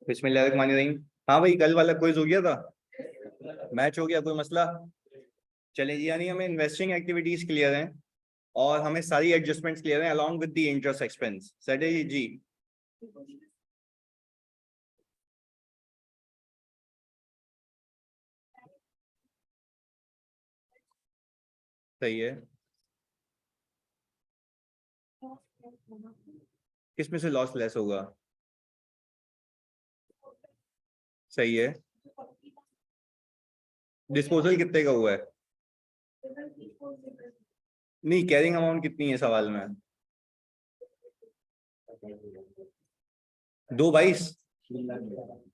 बिस्मिल्लाहिर्रहमानिर्रहीम। हाँ भाई, कल वाला क्विज हो गया था, मैच हो गया, कोई मसला? चले जी, यानी हमें इन्वेस्टिंग एक्टिविटीज क्लियर हैं और हमें सारी एडजस्टमेंट्स क्लियर हैं along with the interest expense. Set है जी? सही है। किसमें से लॉस लेस होगा? सही है। डिस्पोजल कितने का हुआ है? नहीं, कैरिंग अमाउंट कितनी है सवाल में? 2/22?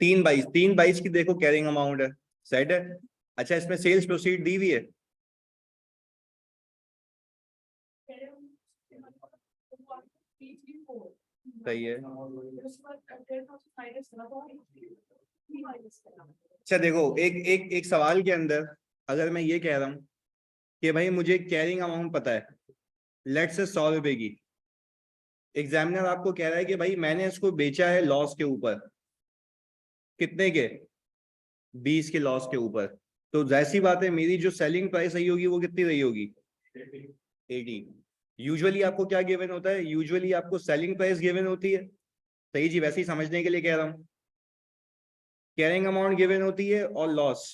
3/22? 3/22 की देखो कैरिंग अमाउंट है। सेट है। अच्छा, इसमें सेल्स प्रोसीड दी हुई है? सही है। अच्छा देखो, एक एक एक सवाल के अंदर अगर मैं ये कह रहा हूं कि भाई मुझे कैरिंग अमाउंट पता है, लेट से 100 रुपए की, एग्जामिनर आपको कह रहा है कि भाई मैंने इसको बेचा है लॉस के ऊपर, कितने के? 20 के लॉस के ऊपर। तो जैसी बात है, मेरी जो सेलिंग प्राइस रही होगी वो कितनी रही होगी? 80। यूजुअली आपको क्या गिवन होता है? यूजुअली आपको सेलिंग प्राइस गिवन होती है। सही जी, वैसे ही समझने के लिए कह रहा हूँ। कैरिंग अमाउंट गिवन होती है और लॉस।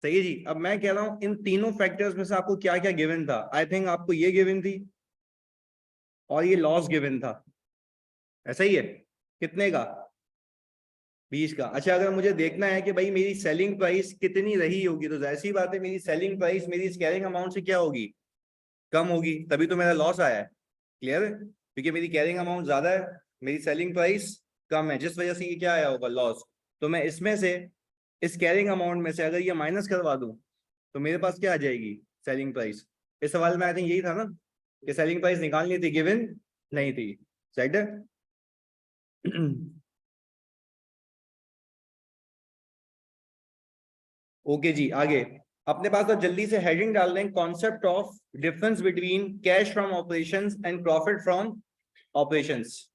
सही है जी। अब मैं कह रहा हूं इन तीनों फैक्टर्स में से आपको क्या क्या गिवन था? आई थिंक आपको ये गिवन थी और ये लॉस गिवन था। ऐसा ही है? कितने का? 20 का। अच्छा, अगर मुझे देखना है कि भाई मेरी सेलिंग प्राइस कितनी रही होगी, तो जैसी बात है मेरी सेलिंग प्राइस मेरी इस कैरिंग अमाउंट से क्या होगी? कम होगी, तभी तो मेरा लॉस आया है। क्लियर है? क्योंकि मेरी कैरिंग अमाउंट ज्यादा है, मेरी सेलिंग प्राइस कम है, जिस वजह से ये क्या आया होगा? लॉस। तो मैं इसमें से, इस कैरिंग अमाउंट में से अगर ये माइनस करवा दूं तो मेरे पास क्या आ जाएगी? Selling price. इस सवाल में आई थिंक यही था ना कि सेलिंग प्राइस निकालनी थी, गिवन नहीं थी। सेट है? ओके जी, आगे अपने पास तो जल्दी से हेडिंग डाल दें, concept of difference between cash from operations and profit from operations.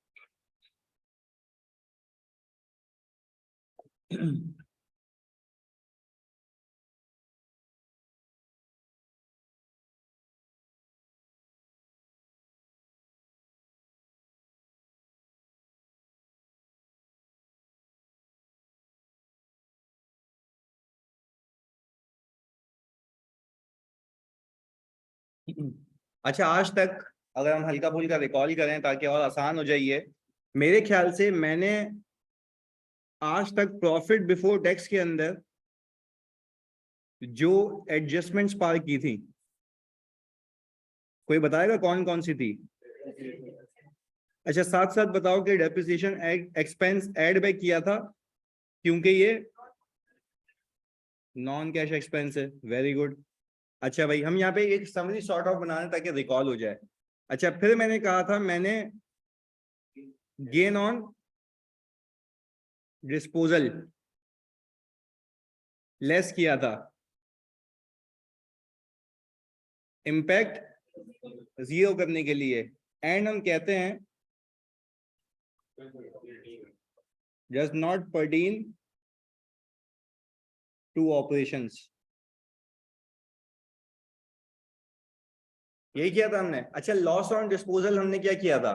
अच्छा, आज तक अगर हम हल्का फुल्का रिकॉल करें ताकि और आसान हो जाइए, मेरे ख्याल से मैंने आज तक प्रॉफिट बिफोर टैक्स के अंदर जो एडजस्टमेंट्स पार की थी, कोई बताएगा कौन कौन सी थी? अच्छा, साथ साथ बताओ कि डेप्रिसिएशन एक्सपेंस ऐड बैक किया था क्योंकि ये नॉन कैश एक्सपेंस है। Very good. अच्छा भाई, हम यहाँ पे एक समरी सॉर्ट ऑफ बना रहे हैं ताकि रिकॉल हो जाए। अच्छा, फिर मैंने कहा था मैंने गेन ऑन डिस्पोजल लेस किया था, इम्पैक्ट जीरो करने के लिए। एंड हम कहते हैं does not pertain to operations. यही किया था हमने। अच्छा, लॉस ऑन डिस्पोजल हमने क्या किया था?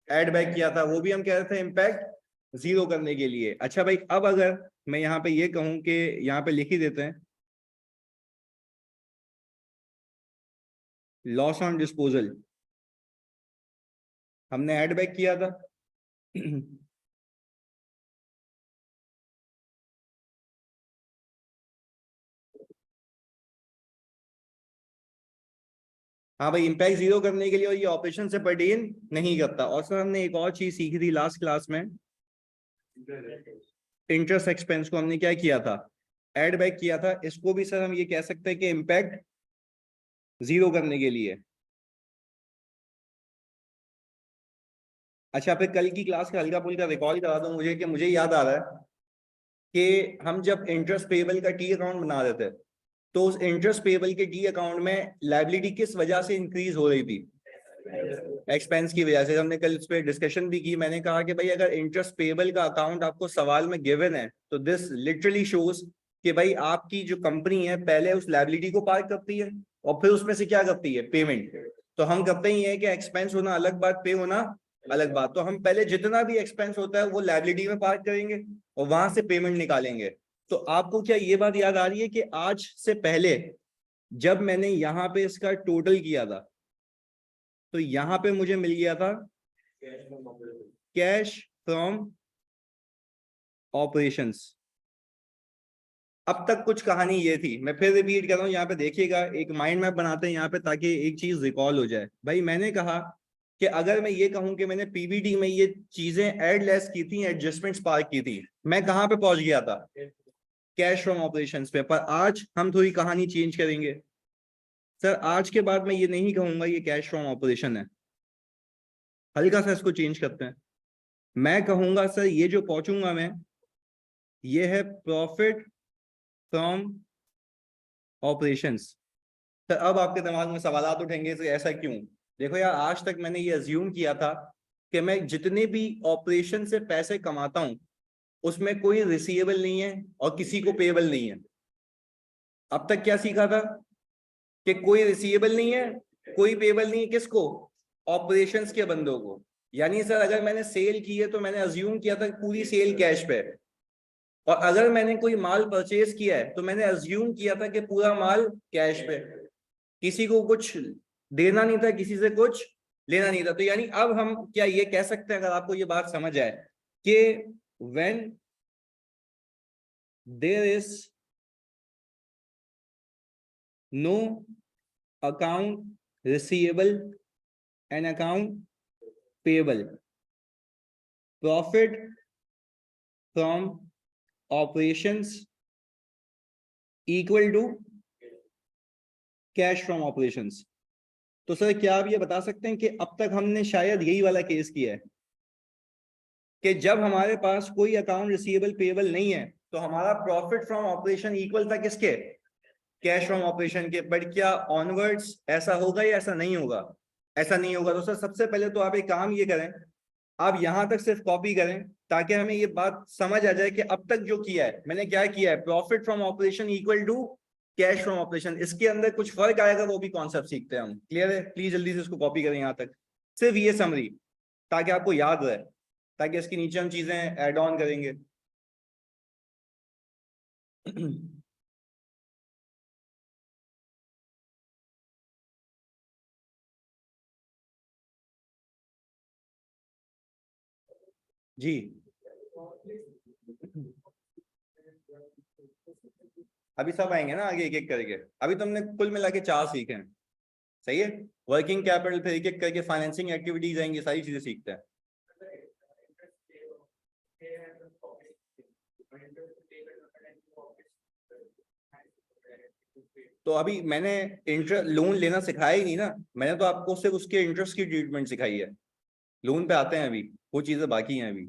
एड बैक किया था, वो भी हम कह रहे थे इम्पैक्ट जीरो करने के लिए। अच्छा भाई, अब अगर मैं यहाँ पे ये कहूं कि यहाँ पे लिख ही देते हैं लॉस ऑन डिस्पोजल हमने ऐड बैक किया था। हाँ भाई, इम्पैक्ट जीरो करने के लिए, और ये ऑपरेशन से पर्टेन नहीं करता। और सर हमने एक और चीज सीखी थी लास्ट क्लास में, इंटरेस्ट एक्सपेंस को हमने क्या किया था? ऐड बैक किया था। इसको भी सर हम ये कह सकते हैं कि इम्पैक्ट जीरो करने के लिए। अच्छा, फिर कल की क्लास का हल्का फुल्का रिकॉल करा दो मुझे, कि मुझे याद आ रहा है कि हम जब इंटरेस्ट पेबल का टी अकाउंट बना रहे थे, तो उस इंटरेस्ट पेबल के टी अकाउंट में लायबिलिटी किस वजह से इंक्रीज हो रही थी? एक्सपेंस की वजह से। हमने कल इस पे डिस्कशन भी की। मैंने कहा कि भाई अगर इंटरेस्ट पेबल का अकाउंट आपको सवाल में गिवन है, तो दिस लिटरली शोज कि भाई आपकी जो कंपनी है पहले उस लायबिलिटी को पार करती है और फिर उसमें से क्या करती है? पेमेंट। तो हम करते ही है कि एक्सपेंस होना अलग बात, पे होना अलग बात। तो हम पहले जितना भी एक्सपेंस होता है वो लायबिलिटी में पार करेंगे और वहां से पेमेंट निकालेंगे। तो आपको क्या ये बात याद आ रही है कि आज से पहले जब मैंने यहाँ पे इसका टोटल किया था, तो यहाँ पे मुझे मिल गया था कैश फ्रॉम ऑपरेशंस। अब तक कुछ कहानी ये थी, मैं फिर रिपीट कर रहा हूँ, यहाँ पे देखिएगा, एक माइंड मैप बनाते हैं यहाँ पे ताकि एक चीज रिकॉल हो जाए। भाई मैंने कहा कि अगर मैं ये कहूं कि मैंने पीबीटी में ये चीजें एड लेस की थी, एडजस्टमेंट्स पार की थी, मैं कहां पे पहुंच गया था? कैश फ्रॉम ऑपरेशंस पे। पर आज हम थोड़ी कहानी चेंज करेंगे। सर आज के बाद मैं ये नहीं कहूंगा ये कैश फ्रॉम ऑपरेशन है, हल्का सा इसको चेंज करते हैं। मैं कहूंगा सर ये जो पहुंचूंगा मैं, ये है प्रॉफिट फ्रॉम ऑपरेशंस। सर अब आपके दिमाग में सवाल उठेंगे तो ऐसा क्यों? देखो यार, आज तक मैंने ये अज्यूम किया था कि मैं जितने भी ऑपरेशन से पैसे कमाता हूं उसमें कोई रिसीवेबल नहीं है और किसी को पेएबल नहीं है। अब तक क्या सीखा था? कि कोई रिसीवेबल नहीं है, कोई पेएबल नहीं है। किसको? ऑपरेशंस के बंदों को। यानी सर अगर मैंने सेल की है तो मैंने अज्यूम किया था पूरी सेल कैश पे है, और अगर मैंने कोई माल परचेज किया है तो मैंने अज्यूम किया था कि पूरा माल कैश पे, किसी को कुछ देना नहीं था, किसी से कुछ लेना नहीं था। तो यानी अब हम क्या ये कह सकते हैं, अगर आपको ये बात समझ आए, कि when there is no account receivable and account payable, profit from operations equal to cash from operations. तो सर क्या आप ये बता सकते हैं कि अब तक हमने शायद यही वाला केस किया है कि जब हमारे पास कोई अकाउंट रिसीवेबल पेएबल नहीं है तो हमारा प्रॉफिट फ्रॉम ऑपरेशन इक्वल था किसके? कैश फ्रॉम ऑपरेशन के। बट क्या ऑनवर्ड्स ऐसा होगा या ऐसा नहीं होगा? ऐसा नहीं होगा। तो सर सबसे पहले तो आप एक काम ये करें, आप यहां तक सिर्फ कॉपी करें ताकि हमें ये बात समझ आ जाए कि अब तक जो किया है मैंने क्या किया है। Profit from operation equal to cash from operation, इसके अंदर कुछ फर्क आएगा वो भी कॉन्सेप्ट सीखते हैं हम। क्लियर है? प्लीज जल्दी से इसको कॉपी करें यहां तक, सिर्फ ये समरी, ताकि आपको याद रहे, ताकि इसके नीचे हम चीजें ऐड ऑन करेंगे। जी अभी सब आएंगे ना आगे एक एक करके। अभी तुमने कुल मिला के 4 सीखे हैं, सही है। वर्किंग कैपिटल, फिर एक एक करके फाइनेंसिंग एक्टिविटीज आएंगी, सारी चीजें सीखते हैं। तो अभी मैंने इंटरेस्ट लोन लेना सिखाया ही नहीं ना, मैंने तो आपको सिर्फ उसके इंटरेस्ट की ट्रीटमेंट सिखाई है। लोन पे आते हैं अभी, वो चीजें बाकी हैं अभी।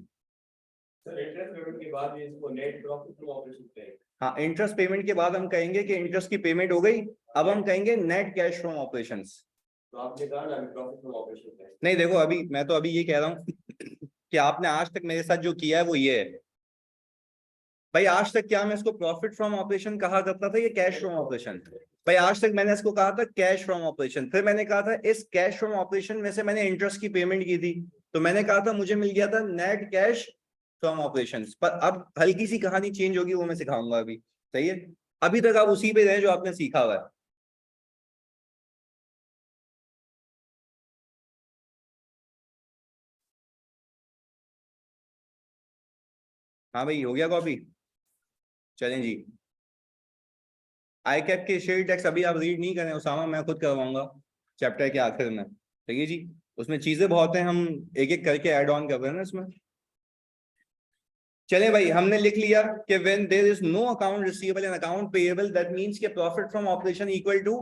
इंटरेस्ट पेमेंट के बाद इसको नेट प्रॉफिट फ्रॉम ऑपरेशन कहेंगे। हाँ, इंटरेस्ट पेमेंट के बाद हम कहेंगे कि इंटरेस्ट की पेमेंट हो गई, अब हम कहेंगे नेट कैश फ्रॉम ऑपरेशंस। तो आपने कहा ना प्रॉफिट फ्रॉम ऑपरेशन। नहीं देखो, अभी मैं तो अभी ये कह रहा हूँ कि आपने आज तक मेरे साथ जो किया है वो ये है। भाई आज तक क्या मैं इसको प्रॉफिट फ्रॉम ऑपरेशन कहा करता था, ये कैश फ्रॉम ऑपरेशन? भाई आज तक मैंने इसको कहा था कैश फ्रॉम ऑपरेशन, फिर मैंने कहा था इस कैश फ्रॉम ऑपरेशन में से मैंने इंटरेस्ट की पेमेंट की थी, तो मैंने कहा था मुझे मिल गया था नेट कैश फ्रॉम ऑपरेशन। पर अब हल्की सी कहानी चेंज होगी, वो मैं सिखाऊंगा अभी। सही है? अभी तक आप उसी पे रहे जो आपने सीखा हुआ है। हाँ भाई, हो गया कॉपी? चलें जी। आई कैप के शेयर टैक्स अभी आप रीड नहीं करें उसामा, मैं खुद करवाऊंगा चैप्टर के आखिर में। ठीक है जी, उसमें चीजें बहुत हैं, हम एक एक करके ऐड ऑन कर रहे हैं ना इसमें। चले भाई, हमने लिख लिया कि when there is no account receivable and account payable, that means कि profit from operation equal to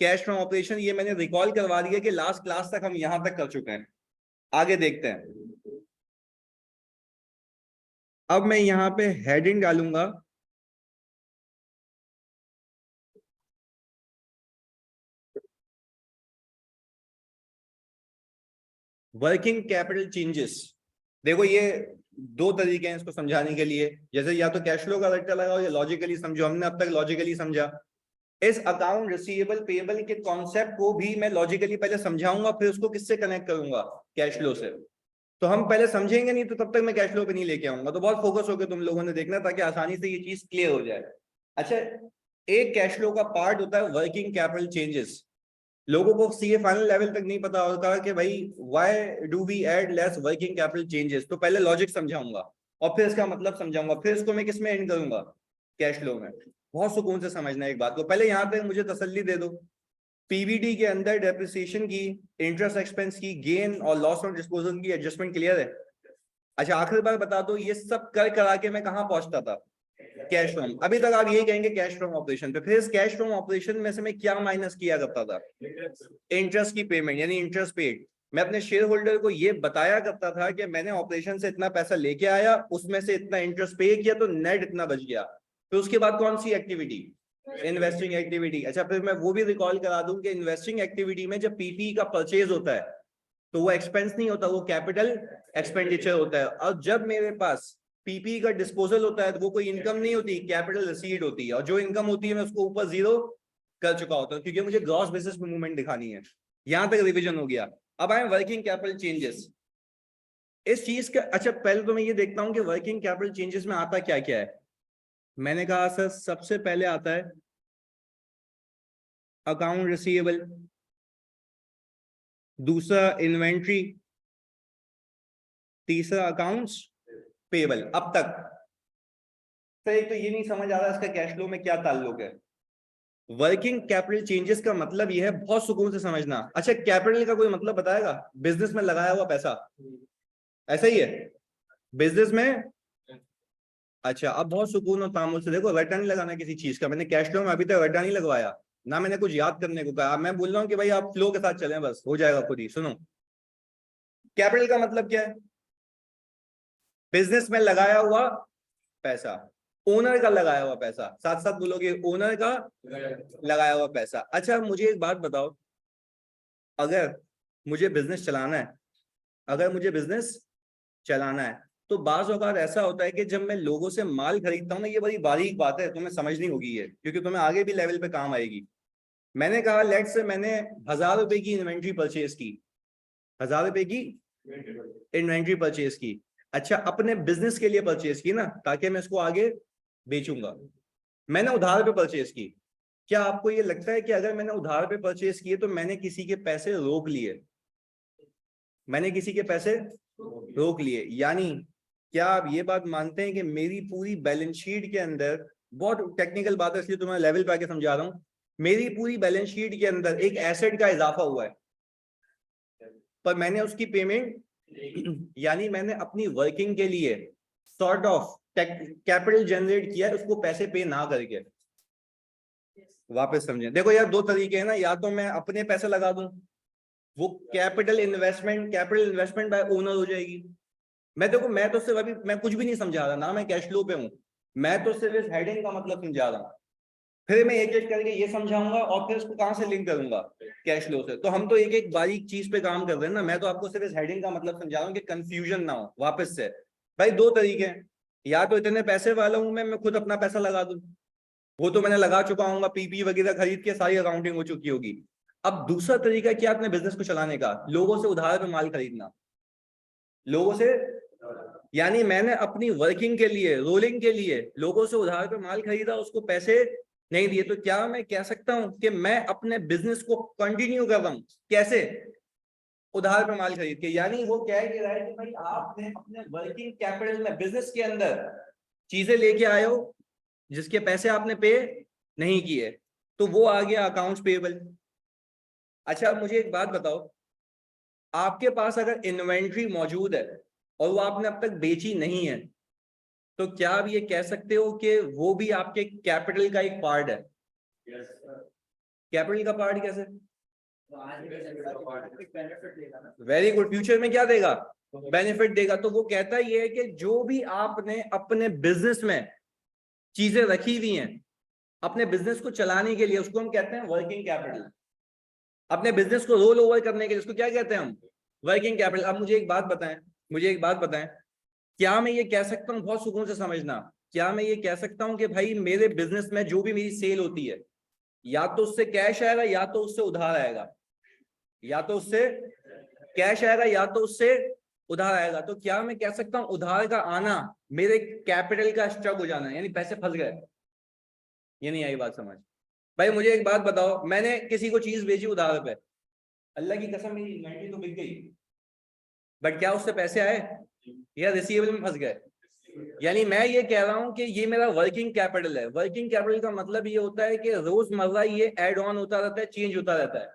cash from operation. ये मैंने रिकॉल करवा दिया कि लास्ट क्लास तक हम यहां तक कर चुके हैं। आगे देखते हैं। अब मैं यहाँ पे हेडिंग डालूंगा वर्किंग कैपिटल चेंजेस। देखो ये दो तरीके हैं इसको समझाने के लिए, जैसे या तो कैश फ्लो का रट्टा लगाओ या लॉजिकली समझो। हमने अब तक लॉजिकली समझा। इस अकाउंट रिसीवेबल पेएबल के कॉन्सेप्ट को भी मैं लॉजिकली पहले समझाऊंगा, फिर उसको किससे कनेक्ट करूंगा, कैश फ्लो से। तो हम पहले समझेंगे नहीं तो तब तक मैं कैश फ्लो पे नहीं लेके आऊंगा। तो बहुत फोकस होकर तुम लोगों ने देखना ताकि आसानी से ये चीज क्लियर हो जाए। अच्छा, एक कैश फ्लो का पार्ट होता है वर्किंग कैपिटल चेंजेस। लोगों को सीए फाइनल लेवल तक नहीं पता होता कि भाई why do we add less working capital changes. तो पहले लॉजिक समझाऊंगा और फिर इसका मतलब समझाऊंगा, फिर इसको मैं किसमें एंड करूंगा, कैश फ्लो में। बहुत सुकून से समझना एक बात को। पहले यहां तक मुझे तसल्ली दे दो, पीवीडी के अंदर डेप्रिसिएशन की, इंटरेस्ट एक्सपेंस की, गेन और लॉस ऑन डिस्पोजल की एडजस्टमेंट क्लियर है। अच्छा आखिरी बार बता दो, ये सब कर करा के मैं कहां पहुंचता था, कैश फ्रॉम। अभी तक आप यही कहेंगे कैश फ्रॉम ऑपरेशन पे। फिर इस कैश फ्रॉम ऑपरेशन में से मैं क्या माइनस किया करता था, इंटरेस्ट की पेमेंट यानी इंटरेस्ट पेड। मैं अपने शेयर होल्डर को ये बताया करता था कि मैंने ऑपरेशन से इतना पैसा लेके आया, उसमें से इतना इंटरेस्ट पे किया तो नेट इतना बच गया। फिर उसके बाद कौन सी एक्टिविटी, इन्वेस्टिंग एक्टिविटी। अच्छा फिर मैं वो भी रिकॉल करा दूं कि इन्वेस्टिंग एक्टिविटी में जब पीपी का परचेज होता है तो वो एक्सपेंस नहीं होता, वो कैपिटल एक्सपेंडिचर होता है। और जब मेरे पास पीपी का डिस्पोजल होता है तो वो कोई इनकम नहीं होती, कैपिटल रिसीट होती है। और जो इनकम होती है मैं उसको ऊपर जीरो कर चुका होता हूँ, क्योंकि मुझे ग्रॉस बेसिस पे मूवमेंट दिखानी है। यहां तक रिवीजन हो गया। अब आए वर्किंग कैपिटल चेंजेस। इस चीज का अच्छा पहले तो मैं ये देखता हूं कि वर्किंग कैपिटल चेंजेस में आता क्या क्या है। मैंने कहा सर सबसे पहले आता है अकाउंट रिसीवेबल, दूसरा इन्वेंट्री, तीसरा अकाउंट्स पेबल। अब तक तो एक तो ये नहीं समझ आ रहा इसका कैश फ्लो में क्या ताल्लुक है। वर्किंग कैपिटल चेंजेस का मतलब ये है, बहुत सुकून से समझना। अच्छा कैपिटल का कोई मतलब बताएगा, बिजनेस में लगाया हुआ पैसा, ऐसा ही है बिजनेस में। अच्छा अब बहुत सुकून और तामुल से देखो, रटा नहीं लगाना किसी चीज का। मैंने कैश फ्लो में अभी तक रटा नहीं लगवाया, ना मैंने कुछ याद करने को कहा। मैं बोल रहा हूँ कि भाई आप फ्लो के साथ चलें, बस हो जाएगा खुद ही। सुनो, कैपिटल का मतलब क्या है, बिजनेस में लगाया हुआ पैसा, ओनर का लगाया हुआ पैसा। साथ साथ बोलोगे ओनर का लगाया हुआ पैसा। अच्छा मुझे एक बात बताओ, अगर मुझे बिजनेस चलाना है, अगर मुझे बिजनेस चलाना है तो बाज औकात ऐसा होता है कि जब मैं लोगों से माल खरीदता हूँ ना, ये बड़ी बारीक बात है, तुम्हें समझनी होगी ये, क्योंकि तुम्हें आगे भी लेवल पे काम आएगी। मैंने कहा लेट से मैंने 1,000 रुपए की इन्वेंट्री परचेज की, 1,000 रुपए की इन्वेंट्री परचेज की। अच्छा अपने बिजनेस के लिए परचेज की ना, ताकि मैं इसको आगे बेचूंगा। मैंने उधार पे परचेज की। क्या आपको ये लगता है कि अगर मैंने उधार पे परचेज किए तो मैंने किसी के पैसे रोक लिए, मैंने किसी के पैसे रोक लिए? यानी क्या आप ये बात मानते हैं कि मेरी पूरी बैलेंस शीट के अंदर, बहुत टेक्निकल बात है इसलिए तुम्हें लेवल पे आके समझा रहा हूं, मेरी पूरी बैलेंस शीट के अंदर एक एसेट का इजाफा हुआ है पर मैंने उसकी पेमेंट यानी मैंने अपनी वर्किंग के लिए सॉर्ट ऑफ कैपिटल जनरेट किया है, उसको पैसे पे ना करके। वापस समझे, देखो यार दो तरीके हैं ना, या तो मैं अपने पैसे लगा दूं, वो कैपिटल इन्वेस्टमेंट बाय ओनर हो जाएगी। मैं देखो मैं तो सिर्फ अभी मैं कुछ भी नहीं समझा रहा ना, मैं कैश फ्लो पे हूं, मैं तो सिर्फ इस हेडिंग का मतलब समझा रहा हूं। फिर मैं एक एक करके ये समझाऊंगा और फिर उसको कहां से लिंक करूंगा, कैश फ्लो से। तो हम तो एक एक बारीक चीज पे काम कर रहे हैं ना, मैं तो आपको सिर्फ इस हेडिंग का मतलब समझा रहा हूँ कि कंफ्यूजन ना हो वापस से। भाई दो तरीके हैं, या तो इतने पैसे वाला हूं मैं खुद अपना पैसा लगा दूं, वो तो मैंने लगा चुका हूँ, पीपी वगैरह खरीद के सारी अकाउंटिंग हो चुकी होगी। अब दूसरा तरीका क्या अपने बिजनेस को चलाने का, लोगों से उधार पे माल खरीदना, लोगों से यानी मैंने अपनी वर्किंग के लिए, रोलिंग के लिए लोगों से उधार पे माल खरीदा, उसको पैसे नहीं दिए। तो क्या मैं कह सकता हूं कि मैं अपने बिजनेस को कंटिन्यू कर रहा हूं, कैसे, उधार पे माल खरीद के। यानी वो कह के रहा है कि भाई आपने अपने वर्किंग कैपिटल में बिजनेस के अंदर चीजें लेके आए हो जिसके पैसे आपने पे नहीं किए, तो वो आ गया अकाउंट्स पेएबल। अच्छा मुझे एक बात बताओ, आपके पास अगर इन्वेंट्री मौजूद है और वो आपने अब तक बेची नहीं है, तो क्या आप ये कह सकते हो कि वो भी आपके कैपिटल का एक पार्ट है? कैपिटल का पार्ट कैसे? वेरी गुड, फ्यूचर में क्या देगा, बेनिफिट देगा। तो वो कहता ये है कि जो भी आपने अपने बिजनेस में चीजें रखी हुई हैं अपने बिजनेस को चलाने के लिए, उसको हम कहते हैं वर्किंग कैपिटल। अपने बिजनेस को रोल ओवर करने के लिए उसको क्या कहते हैं हम? Working capital. अब मुझे एक बात बताएं, क्या मैं ये कह सकता हूं, बहुत सुकून से समझना, क्या मैं ये कह सकता हूं कि भाई मेरे बिजनेस में जो भी मेरी सेल होती है या तो उससे कैश आएगा या तो उससे उधार आएगा, या तो उससे कैश आएगा या तो उससे उधार आएगा, तो क्या मैं कह सकता हूं उधार का आना मेरे कैपिटल का स्ट्रक हो जाना, यानी पैसे फंस गए? ये नहीं आई बात समझ? भाई मुझे एक बात बताओ, मैंने किसी को चीज बेची उधार पे, अल्लाह की कसम मेरी इन्वेंटरी तो बिक गई, बट क्या उससे पैसे आए या रिसीवेबल में फंस गए? यानी मैं ये कह रहा हूं कि ये मेरा वर्किंग कैपिटल है। वर्किंग कैपिटल का मतलब ये होता है कि रोजमर्रा ये एड ऑन होता रहता है, चेंज होता रहता है।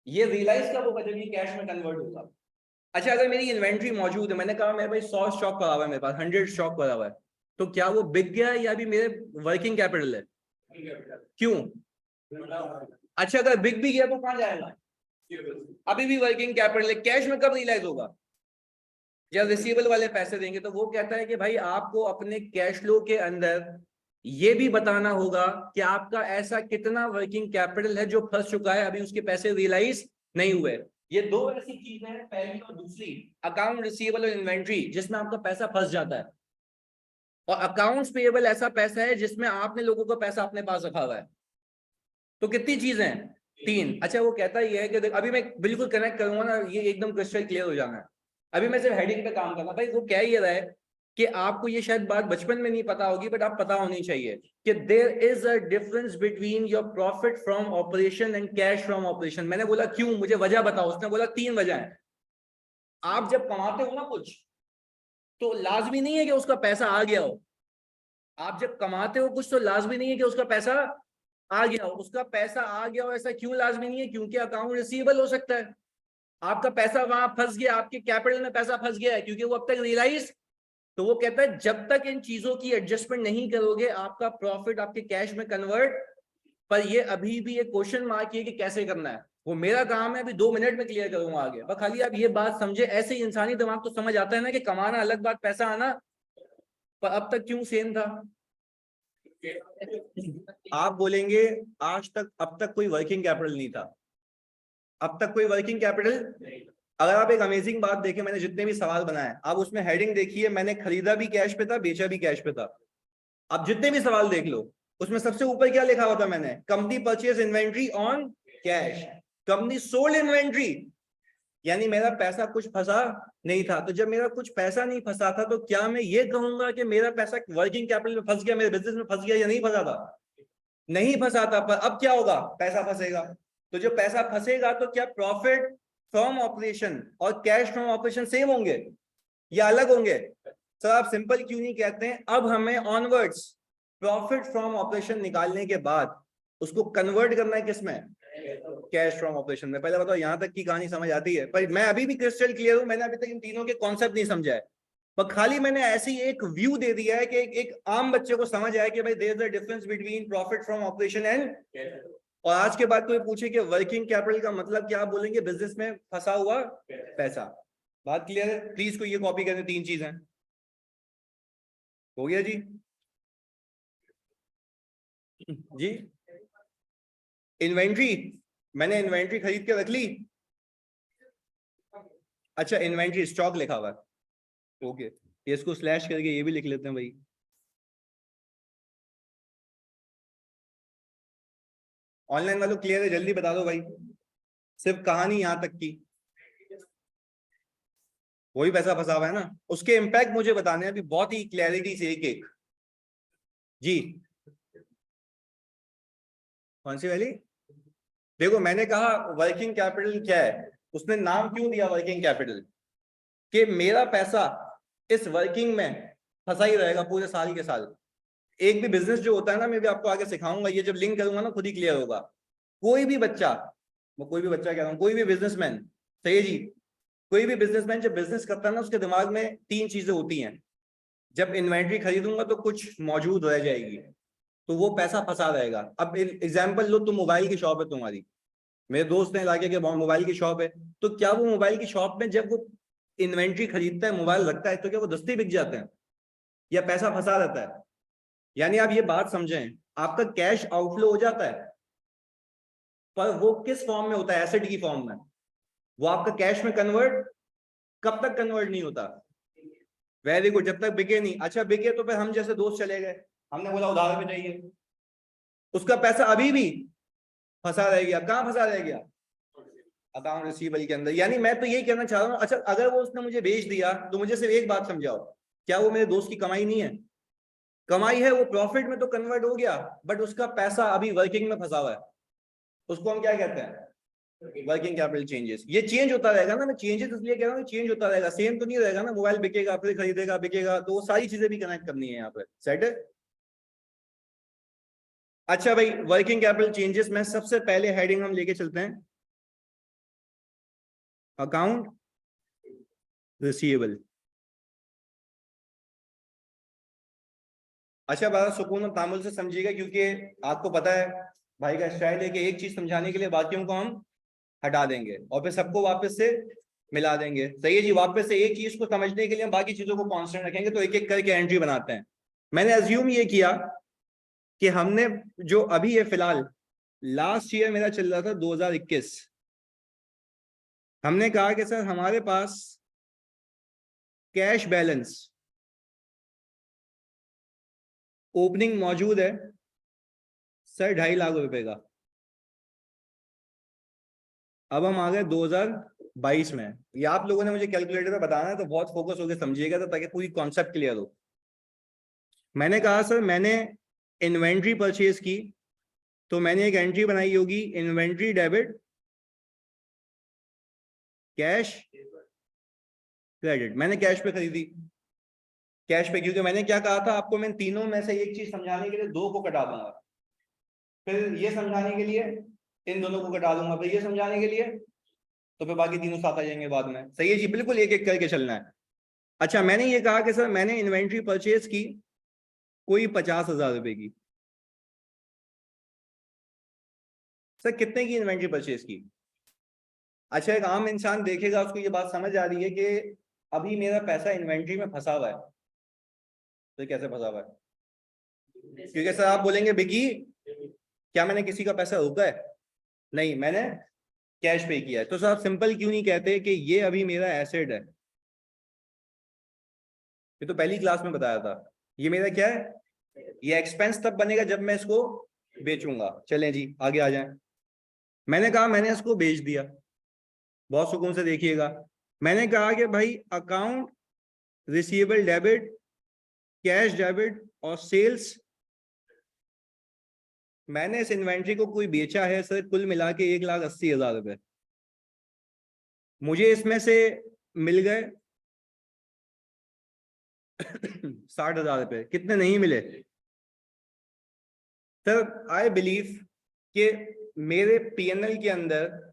ये रियलाइज कब होगा? जब ये कैश में कन्वर्ट होगा। अच्छा, अगर मेरी इन्वेंट्री मौजूद है, मैंने कहा मेरे भाई 100 स्टॉक पड़ा हुआ है, मेरे पास 100 स्टॉक पड़ा हुआ है, तो क्या वो बिक गया या अभी मेरे वर्किंग कैपिटल है? क्यों? अच्छा, अगर बिक भी गया तो कहां जाएगा? अभी भी वर्किंग कैपिटल है। कैश में कब रियलाइज होगा? जब रिसीवेबल वाले पैसे देंगे। तो वो कहता है कि भाई आपको अपने कैश फ्लो के अंदर ये भी बताना होगा कि आपका ऐसा कितना वर्किंग कैपिटल है जो फंस चुका है, अभी उसके पैसे रियलाइज नहीं हुए। ये दो ऐसी चीजें हैं, पहली और दूसरी, अकाउंट रिसीवेबल और इन्वेंट्री, जिसमें आपका पैसा फंस जाता है। और अकाउंट्स पेएबल ऐसा पैसा है जिसमें आपने लोगों का पैसा अपने पास रखा हुआ है। तो कितनी चीजें हैं? तीन। अच्छा, वो कहता ही है कि अभी मैं बिल्कुल कनेक्ट करूंगा ना, ये एकदम क्रिस्टल क्लियर हो जाना है। अभी मैं सिर्फ हेडिंग पे काम करना। भाई वो कह ये रहा है कि आपको ये शायद बात बचपन में नहीं पता होगी, बट आप पता होनी चाहिए कि there is a difference between your profit from operation and cash from operation. मैंने बोला क्यों, मुझे वजह बताओ। उसने बोला तीन वजह है। आप जब कमाते हो ना कुछ, तो लाजमी नहीं है कि उसका पैसा आ गया हो। आप जब कमाते हो कुछ, तो लाजमी नहीं है कि उसका पैसा आ गया हो। उसका पैसा आ गया हो ऐसा क्यों लाजमी नहीं है? क्योंकि अकाउंट रिसीवेबल हो सकता है। आपका पैसा वहां फंस गया, आपके कैपिटल में पैसा फंस गया है, क्योंकि वो अब तक रियलाइज। तो वो कहता है जब तक इन चीजों की एडजस्टमेंट नहीं करोगे, आपका प्रॉफिट आपके कैश में कन्वर्ट, पर ये अभी भी एक क्वेश्चन मार्क है कि कैसे करना है। वो मेरा काम है, अभी 2 मिनट में क्लियर करूंगा आगे। बस खाली आप ये बात समझे, ऐसे ही इंसानी दिमाग तो समझ आता है ना कि कमाना अलग बात, पैसा आना, पर अब तक क्यों सेम था? आप बोलेंगे आज तक अब तक कोई वर्किंग कैपिटल नहीं था। अब तक कोई वर्किंग कैपिटल। अगर आप एक अमेजिंग बात देखें, मैंने जितने भी सवाल बनाए, आप उसमें हेडिंग देखिए, मैंने खरीदा भी कैश पे था, बेचा भी कैश पे था। आप जितने भी सवाल देख लो, उसमें सबसे ऊपर क्या लिखा हुआ था मैंने? Company purchase inventory on cash, company sold inventory, यानी मेरा पैसा कुछ फंसा नहीं था। तो जब मेरा कुछ पैसा नहीं फंसा था, तो क्या मैं ये कहूंगा कि मेरा पैसा वर्किंग कैपिटल में फंस गया, मेरे बिजनेस में फंस गया, या नहीं फंसा था? नहीं फंसा था। पर अब क्या होगा? पैसा फंसेगा। तो जो पैसा फंसेगा, तो क्या प्रॉफिट फ्रॉम ऑपरेशन और कैश फ्रॉम ऑपरेशन सेम होंगे या अलग होंगे? सर आप सिंपल क्यों नहीं कहते हैं? अब हमें ऑनवर्ड्स प्रॉफिट फ्रॉम ऑपरेशन निकालने के बाद उसको कन्वर्ट करना है किसमें? कैश फ्रॉम ऑपरेशन में। पहले बताओ यहां तक की कहानी समझ आती है? पर मैं अभी भी क्रिस्टल क्लियर हूं, मैंने अभी तक इन तीनों के कॉन्सेप्ट नहीं समझा है, पर खाली मैंने ऐसी एक व्यू दे दिया है कि एक आम बच्चे को समझ आए कि भाई there is a difference between profit from operation and. और आज के बाद कोई पूछे कि वर्किंग कैपिटल का मतलब क्या, बोलेंगे बिजनेस में फंसा हुआ पैसा। बात क्लियर है? प्लीज कोई ये कॉपी करने, तीन चीज है। हो गया जी? जी इन्वेंट्री, मैंने इन्वेंट्री खरीद के रख ली। अच्छा, इन्वेंट्री स्टॉक लिखा हुआ है, ओके, ये इसको स्लैश करके ये भी लिख लेते हैं भाई। ऑनलाइन वालों क्लियर है? जल्दी बता दो भाई, सिर्फ कहानी यहां तक की। वही पैसा फंसा हुआ है ना, उसके इम्पैक्ट मुझे बताने हैं अभी बहुत ही क्लैरिटी से, एक एक। जी कौन सी वाली? देखो मैंने कहा वर्किंग कैपिटल क्या है, उसने नाम क्यों दिया वर्किंग कैपिटल? कि मेरा पैसा इस वर्किंग में फंसा ही रहेगा पूरे साल के साल। एक भी बिजनेस जो होता है ना, मैं भी आपको आगे सिखाऊंगा, ये जब लिंक करूंगा ना खुद ही क्लियर होगा। कोई भी बच्चा, मैं कोई भी बच्चा कह रहा हूँ, कोई भी बिजनेसमैन, सही है जी, कोई भी बिजनेसमैन जब बिजनेस करता है ना, उसके दिमाग में तीन चीजें होती हैं। जब इन्वेंट्री खरीदूंगा तो कुछ मौजूद रह जाएगी, तो वो पैसा फंसा रहेगा। अब एग्जाम्पल लो, तुम मोबाइल की शॉप है तुम्हारी, मेरे दोस्त ने इलाके के मोबाइल की शॉप है, तो क्या वो मोबाइल की शॉप में जब वो इन्वेंट्री खरीदता है, मोबाइल रखता है, तो क्या वो दस्ती बिक जाते हैं या पैसा फंसा रहता है? यानी आप ये बात समझें, आपका कैश आउटफ्लो हो जाता है, पर वो किस फॉर्म में होता है? एसेट की फॉर्म में। वो आपका कैश में कन्वर्ट कब तक कन्वर्ट नहीं होता? वेरी गुड, जब तक बिके नहीं। अच्छा बिके तो फिर हम जैसे दोस्त चले गए, हमने बोला उधार पे चाहिए, उसका पैसा अभी भी फंसा रह गया। कहाँ फंसा रह गया? अकाउंट रिसीवेबल के अंदर। यानी मैं तो यही कहना चाह रहा हूँ, अच्छा अगर वो उसने मुझे बेच दिया तो मुझे सिर्फ एक बात समझाओ, क्या वो मेरे दोस्त की कमाई नहीं है? कमाई है, वो प्रॉफिट में तो कन्वर्ट हो गया, बट उसका पैसा अभी वर्किंग में फंसा हुआ है। उसको हम क्या कहते हैं? Working capital changes. ये चेंज होता रहेगा ना, मैं चेंजेस इसलिए कह रहा हूँ, चेंज होता रहेगा, सेम तो नहीं रहेगा ना। मोबाइल बिकेगा, फिर खरीदेगा, बिकेगा, तो वो सारी चीजें भी कनेक्ट करनी है यहाँ पे। सेट है? अच्छा भाई, वर्किंग कैपिटल चेंजेस में सबसे पहले हेडिंग हम लेके चलते हैं अकाउंट रिसीवेबल। अच्छा बड़ा सुकून और तामुल से समझिएगा, क्योंकि आपको पता है भाई का स्टाइल है कि एक चीज समझाने के लिए बाकियों को हम हटा देंगे और फिर सबको वापस से मिला देंगे। सही है जी, वापस से एक चीज को समझने के लिए हम बाकी चीजों को कांस्टेंट रखेंगे, तो एक एक करके एंट्री बनाते हैं। मैंने अज्यूम ये किया कि हमने जो अभी है फिलहाल, लास्ट ईयर मेरा चल रहा था 2021, हमने कहा कि सर हमारे पास कैश बैलेंस ओपनिंग मौजूद है सर 2.5 लाख रुपए का। अब हम आ गए 2022 में। ये आप लोगों ने मुझे कैलकुलेटर पे बताना है, तो बहुत फोकस होकर समझिएगा, तो ताकि पूरी कॉन्सेप्ट क्लियर हो। मैंने कहा सर मैंने इन्वेंट्री परचेज की, तो मैंने एक एंट्री बनाई होगी इन्वेंट्री डेबिट कैश क्रेडिट। मैंने कैश पे खरीदी, कैश पे, क्योंकि मैंने क्या कहा था आपको, मैं तीनों में से एक चीज समझाने के लिए दो को कटा दूंगा, फिर ये समझाने के लिए इन दोनों को कटा दूंगा, फिर ये समझाने के लिए, तो फिर बाकी तीनों साथ आ जाएंगे बाद में। सही है जी, बिल्कुल एक एक करके चलना है। अच्छा मैंने ये कहा कि सर मैंने इन्वेंट्री परचेज की कोई 50,000 रुपए की। सर कितने की इन्वेंट्री परचेज की? अच्छा एक आम इंसान देखेगा, उसको ये बात समझ आ रही है कि अभी मेरा पैसा इन्वेंट्री में फंसा हुआ है। तो कैसे फंसा हुआ है? क्योंकि सर आप बोलेंगे बिकी, क्या मैंने किसी का पैसा रोका है? नहीं, मैंने कैश पे किया है। तो सर आप सिंपल क्यों नहीं कहते कि ये अभी मेरा एसेट है? ये तो पहली क्लास में बताया था। ये मेरा क्या है? ये एक्सपेंस तब बनेगा जब मैं इसको बेचूंगा। चलें जी आगे आ जाएं। मैंने कहा मैंने इसको बेच दिया, बहुत सुकून से देखिएगा। मैंने कहा कि भाई account receivable debit, cash debit और सेल्स, मैंने इस इन्वेंट्री को कोई बेचा है सर कुल मिला के 1,80,000 रुपए। मुझे इसमें से मिल गए 60,000 रुपए। कितने नहीं मिले? सर आई बिलीव कि मेरे पीएनएल के अंदर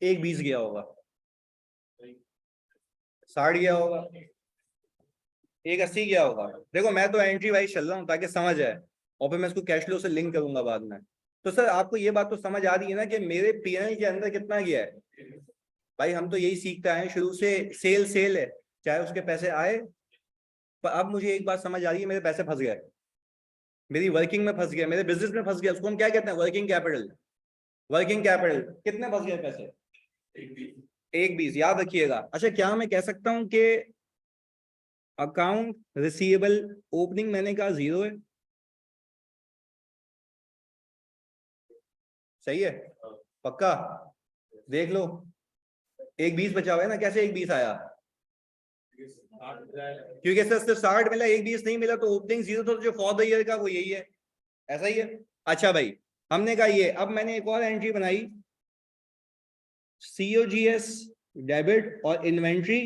एक 20 गया होगा, 60 गया होगा, एक 80 गया होगा। देखो मैं तो एंट्री वाइज चल रहा हूँ ताकि समझ आए, और फिर मैं इसको कैश फ्लो से लिंक करूंगा बाद में। तो सर आपको ये बात तो समझ आ रही है ना कि मेरे पीएनएल के अंदर कितना गया है? भाई हम तो यही सीखते आए हैं शुरू से, सेल सेल है, चाहे उसके पैसे आए। पर अब मुझे एक बात समझ आ रही है, मेरे पैसे फंस गए, मेरी वर्किंग में फंस गए, मेरे बिजनेस में फंस गया। उसको हम क्या कहते हैं? Working capital. वर्किंग कैपिटल कितने फंस गए पैसे? 1,20, याद रखिएगा। अच्छा क्या मैं कह सकता हूं कि अकाउंट रिसीवेबल ओपनिंग मैंने कहा 0 है? सही है? पक्का? देख लो 1,20 बचा हुआ है ना। कैसे 1,20 आया? क्योंकि सर सिर्फ 60 मिला, 1,20 नहीं मिला, तो ओपनिंग 0, तो जो फॉर द ईयर का वो यही है। ऐसा ही है। अच्छा भाई हमने कहा ये, अब मैंने एक और एंट्री बनाई, सीओजीएस डेबिट और इन्वेंट्री।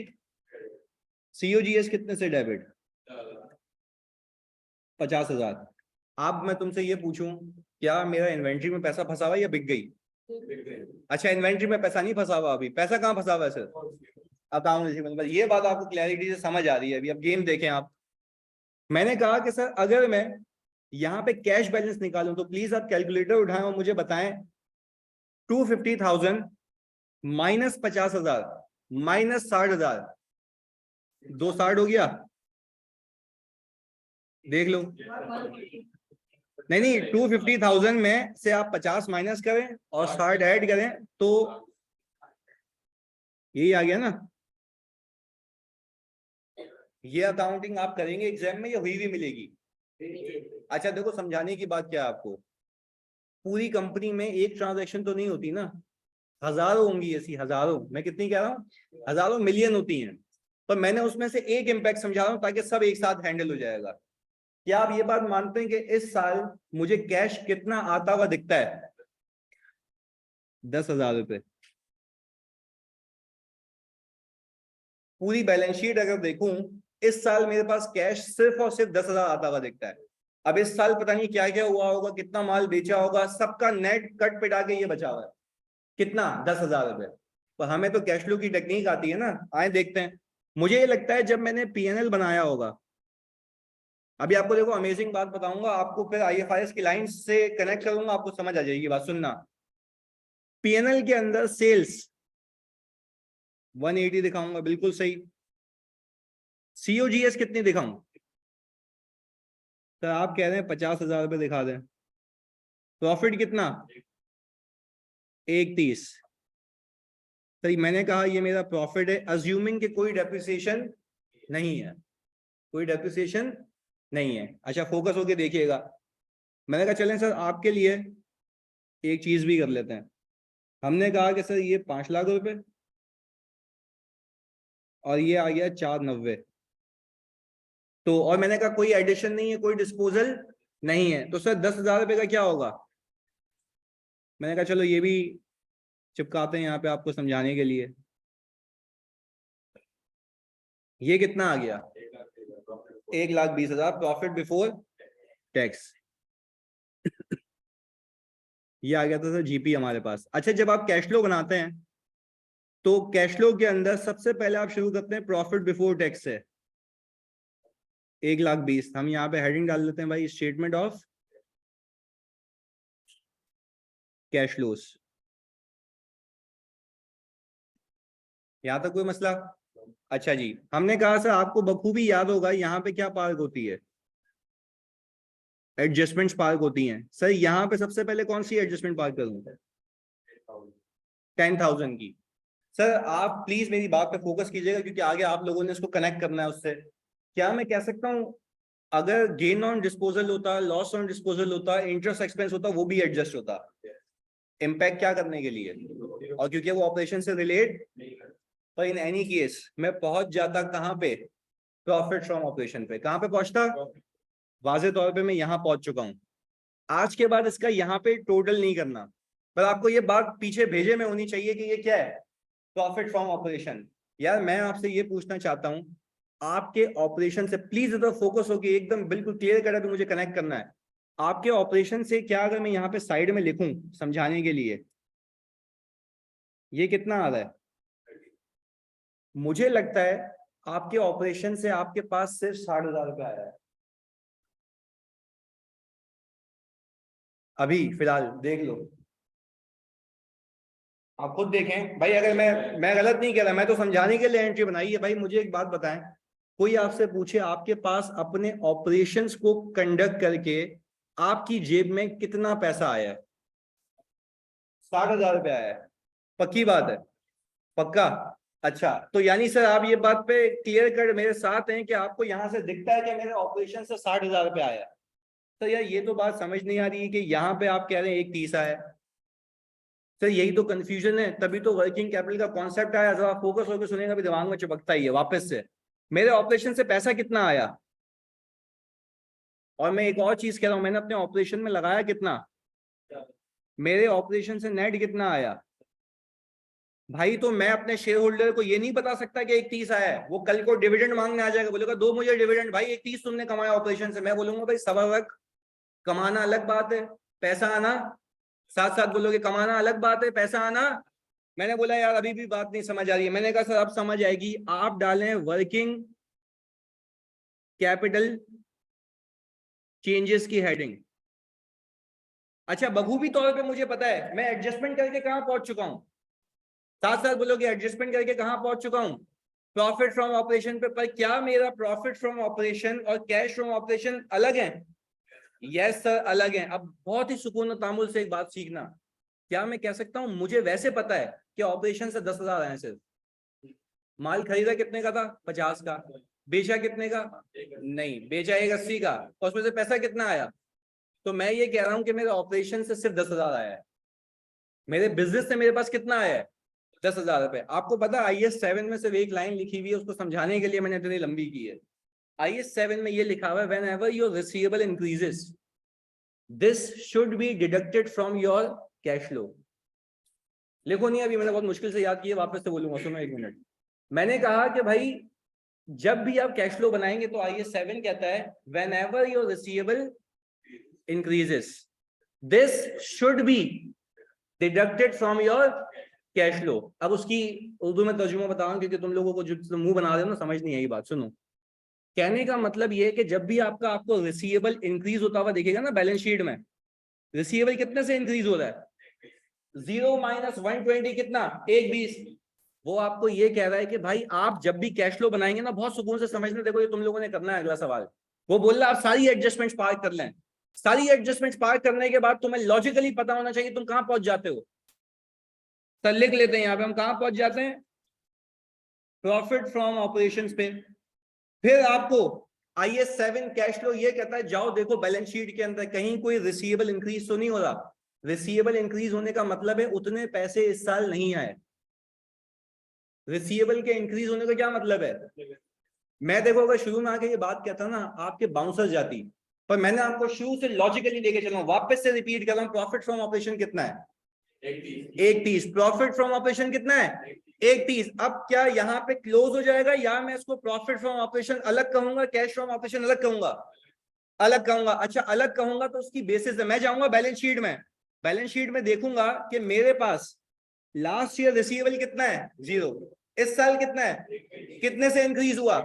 सीओजीएस कितने से डेबिट? 50,000। अब मैं तुमसे ये पूछूं, क्या मेरा इन्वेंट्री में पैसा फंसा हुआ या बिक गई? अच्छा इन्वेंट्री में पैसा नहीं फंसा हुआ, अभी पैसा कहाँ फंसा हुआ है सर? Account receivable. ये बात आपको क्लैरिटी से समझ आ रही है? अभी अब गेम देखें आप। मैंने कहा कि सर अगर मैं यहाँ पे कैश बैलेंस निकालूं, तो प्लीज आप कैलकुलेटर उठाएं और मुझे बताएं 250,000 माइनस 50,000 माइनस 60,000, 260 हो गया, देख लो। नहीं 250,000 में से आप 50 माइनस करें और 60 ऐड करें तो यही आ गया ना। ये अकाउंटिंग आप करेंगे एग्जाम में या हुई भी मिलेगी? अच्छा देखो, समझाने की बात क्या है आपको, पूरी कंपनी में एक ट्रांजैक्शन तो नहीं होती ना, हजारों होंगी ऐसी, हजारों, मैं कितनी कह रहा हूँ, हजारों मिलियन होती हैं, पर मैंने उसमें से एक इम्पैक्ट समझा रहा हूँ ताकि सब एक साथ हैंडल हो जाएगा। क्या आप ये बात मानते हैं कि इस साल मुझे कैश कितना आता हुआ दिखता है? 10,000 रुपए। पूरी बैलेंस शीट अगर देखूं, इस साल मेरे पास कैश सिर्फ और सिर्फ 10,000 आता हुआ दिखता है। अब इस साल पता नहीं क्या क्या हुआ होगा, कितना माल बेचा होगा, सबका नेट कट पिटा के ये बचा हुआ है कितना, 10,000 रुपए। पर हमें तो कैश फ्लो की टेक्निक आती है ना, आए देखते हैं। मुझे ये लगता है जब मैंने पीएनएल बनाया होगा, अभी आपको देखो अमेजिंग बात बताऊंगा, आपको फिर आईएफआरएस की लाइन से कनेक्ट करूंगा, आपको समझ आ जाएगी बात, सुनना। पीएनएल के अंदर सेल्स 180 दिखाऊंगा, बिल्कुल सही। सीओजीएस कितनी दिखाऊं? तो आप कह रहे हैं 50,000 रुपए दिखा दें। प्रॉफिट कितना? 130। तो मैंने कहा ये मेरा प्रॉफिट है, अज्यूमिंग कि कोई डेप्रिसिएशन नहीं है, कोई डेप्रिसिएशन नहीं है। अच्छा फोकस होके देखिएगा, मैंने कहा चलें सर आपके लिए एक चीज भी कर लेते हैं। हमने कहा कि सर ये 5 लाख रुपए और ये आ गया 490, तो और मैंने कहा कोई एडिशन नहीं है, कोई डिस्पोजल नहीं है, तो सर 10,000 रुपए का क्या होगा? मैंने कहा चलो ये भी चिपकाते हैं यहाँ पे आपको समझाने के लिए। ये कितना आ गया? 1,20,000 प्रॉफिट बिफोर टैक्स। ये आ गया था सर जीपी हमारे पास। अच्छा जब आप कैश फ्लो बनाते हैं तो कैश फ्लो के अंदर सबसे पहले आप शुरू करते हैं प्रॉफिट बिफोर टैक्स से, 1,20,000। हम यहाँ पे हेडिंग डाल देते हैं भाई, स्टेटमेंट ऑफ कैश फ्लोस। यहाँ तक कोई मसला? अच्छा जी, हमने कहा सर आपको बखूबी याद होगा यहाँ पे क्या पार्क होती है, एडजस्टमेंट्स पार्क होती हैं। सर यहाँ पे सबसे पहले कौन सी एडजस्टमेंट पार्क करूँ? 10,000 की। सर आप प्लीज मेरी बात पे फोकस कीजिएगा क्योंकि आगे आप लोगों ने इसको कनेक्ट करना है उससे। क्या मैं कह सकता हूँ अगर गेन ऑन डिस्पोजल होता, लॉस ऑन डिस्पोजल होता, इंटरेस्ट एक्सपेंस होता, वो भी एडजस्ट होता, इम्पैक्ट क्या करने के लिए, और क्योंकि वो ऑपरेशन से रिलेट, पर इन एनी केस मैं पहुंच जाता कहां पे, प्रॉफिट फ्रॉम ऑपरेशन पे। कहां पे पहुंचता? वाजे तौर पे मैं यहां पहुंच चुका हूं। आज के बाद इसका यहाँ पे टोटल नहीं करना, पर आपको ये बात पीछे भेजे में होनी चाहिए कि ये क्या है, प्रॉफिट फ्रॉम ऑपरेशन। यार मैं आपसे ये पूछना चाहता हूं, आपके ऑपरेशन से प्लीज इधर फोकस होके एकदम बिल्कुल क्लियर कर, अभी मुझे कनेक्ट करना है आपके ऑपरेशन से। क्या अगर मैं यहाँ पे साइड में लिखूं समझाने के लिए, ये कितना आ रहा है? मुझे लगता है आपके ऑपरेशन से आपके पास सिर्फ 60,000 रुपये आया है अभी फिलहाल, देख लो आप खुद देखें भाई। अगर मैं गलत नहीं कह रहा, मैं तो समझाने के लिए एंट्री बनाई है भाई। मुझे एक बात बताएं, कोई आपसे पूछे आपके पास अपने ऑपरेशंस को कंडक्ट करके आपकी जेब में कितना पैसा आया है? 60,000 रुपये आया है, पक्की बात है? पक्का? अच्छा तो यानी सर आप ये बात पे क्लियर कर मेरे साथ हैं कि आपको यहां से दिखता है कि मेरे ऑपरेशन से 60,000 रुपये आया। तो यार ये तो बात समझ नहीं आ रही है कि यहाँ पे आप कह रहे हैं 1,30 आया। सर यही तो कंफ्यूजन है, तभी तो वर्किंग कैपिटल का कॉन्सेप्ट आया। जब आप फोकस होकर सुनेगा भी दिमाग में चिपकता ही है वापस से। मेरे ऑपरेशन से पैसा कितना आया, और मैं एक और चीज कह रहा हूं, मैंने अपने ऑपरेशन में लगाया कितना, मेरे ऑपरेशन से नेट कितना आया भाई। तो मैं अपने शेयर होल्डर को ये नहीं बता सकता कि 1,30 आया है। वो कल को डिविडेंड मांगने आ जाएगा, बोलेगा दो मुझे डिविडेंड, भाई 1,30 तुमने कमाया ऑपरेशन से। मैं बोलूंगा भाई सवा लाख कमाना अलग बात है, पैसा आना, साथ साथ बोलोगे कमाना अलग बात है, पैसा आना। मैंने बोला यार अभी भी बात नहीं समझ आ रही है। मैंने कहा सर अब समझ आएगी, आप डालें वर्किंग कैपिटल चेंजेस की हेडिंग। अच्छा बखूबी तौर पे मुझे पता है मैं एडजस्टमेंट करके कहां पहुंच चुका हूं, साथ साथ बोलोगे एडजस्टमेंट करके कहां पहुंच चुका हूं, प्रॉफिट फ्रॉम ऑपरेशन पे। पर क्या मेरा प्रॉफिट फ्रॉम ऑपरेशन और कैश फ्रॉम ऑपरेशन अलग है? यस सर अलग है। अब बहुत ही सुकून और तामुल से एक बात सीखना, क्या मैं कह सकता हूं मुझे वैसे पता है कि ऑपरेशन से 10,000 आए सिर्फ, माल खरीदा कितने का था 50 का, बेचा कितने का, नहीं बेचा 180 का, और उसमें से पैसा कितना आया? तो मैं ये कह रहा हूं कि मेरे ऑपरेशन से सिर्फ 10,000 आया है, मेरे बिजनेस से मेरे पास कितना आया है 10,000 रुपए। आपको पता है IAS 7 में सिर्फ एक लाइन लिखी हुई है, उसको समझाने के लिए मैंने इतनी लंबी की है। IAS 7 में ये लिखा हुआ है when ever your receivable increases this should be deducted from your cash flow. लिखो नहीं, अभी मैंने बहुत मुश्किल से याद किया, वापस से बोलूंगा, सुनो एक मिनट। मैंने कहा कि भाई जब भी आप कैश फ्लो बनाएंगे तो IAS 7 कहता है when ever your receivable increases this should be deducted from your cash flow. अब उसकी उर्दू में तर्जुमा बताऊं क्योंकि तुम लोगों को जो मुंह बना रहे हो ना समझ नहीं आई बात। सुनो, कहने का मतलब ये है कि जब भी आपको रिसीवेबल इंक्रीज होता हुआ दिखेगा ना बैलेंस शीट में, रिसीवेबल कितने से इंक्रीज हो रहा है, 0 - 120 कितना 120। वो आपको ये कह रहा है कि भाई आप जब भी कैश फ्लो बनाएंगे ना, बहुत सुकून से समझने, देखो ये तुम लोगों ने करना है अगला सवाल। वो बोल रहा है आप सारी एडजस्टमेंट्स पार कर लें, सारी एडजस्टमेंट्स पार करने के बाद तुम्हें लॉजिकली पता होना चाहिए तुम कहां पहुंच जाते हो। तो लिख लेते हैं यहाँ पे हम कहां पहुंच जाते हैं, प्रॉफिट फ्रॉम ऑपरेशंस पे। फिर आपको IAS 7 कैश फ्लो ये कहता है जाओ देखो बैलेंस शीट के अंदर कहीं कोई रिसीवेबल इंक्रीज तो नहीं हो रहा। रिसीवेबल इंक्रीज होने का मतलब है उतने पैसे इस साल नहीं आए। रिसीवेबल के इंक्रीज होने का क्या मतलब है, मैं देखो अगर शुरू में आके ये बात कहता ना आपके बाउंसर जाती, पर मैंने आपको शुरू से लॉजिकली लेके चला हूं, वापस से रिपीट कर रहा हूं। प्रॉफिट फ्रॉम ऑपरेशन कितना है 130, प्रॉफिट फ्रॉम ऑपरेशन कितना है 130। अब क्या यहाँ पे क्लोज हो जाएगा या मैं इसको प्रॉफिट फ्रॉम ऑपरेशन अलग कहूंगा, कैश फ्रॉम ऑपरेशन अलग कहूंगा, अलग कहूंगा। अच्छा अलग कहूंगा तो उसकी बेसिस है मैं जाऊंगा बैलेंस शीट में, बैलेंस शीट में देखूंगा कि मेरे पास लास्ट ईयर रिसीवेबल कितना है 0, इस साल कितना है, कितने से इंक्रीज हुआ।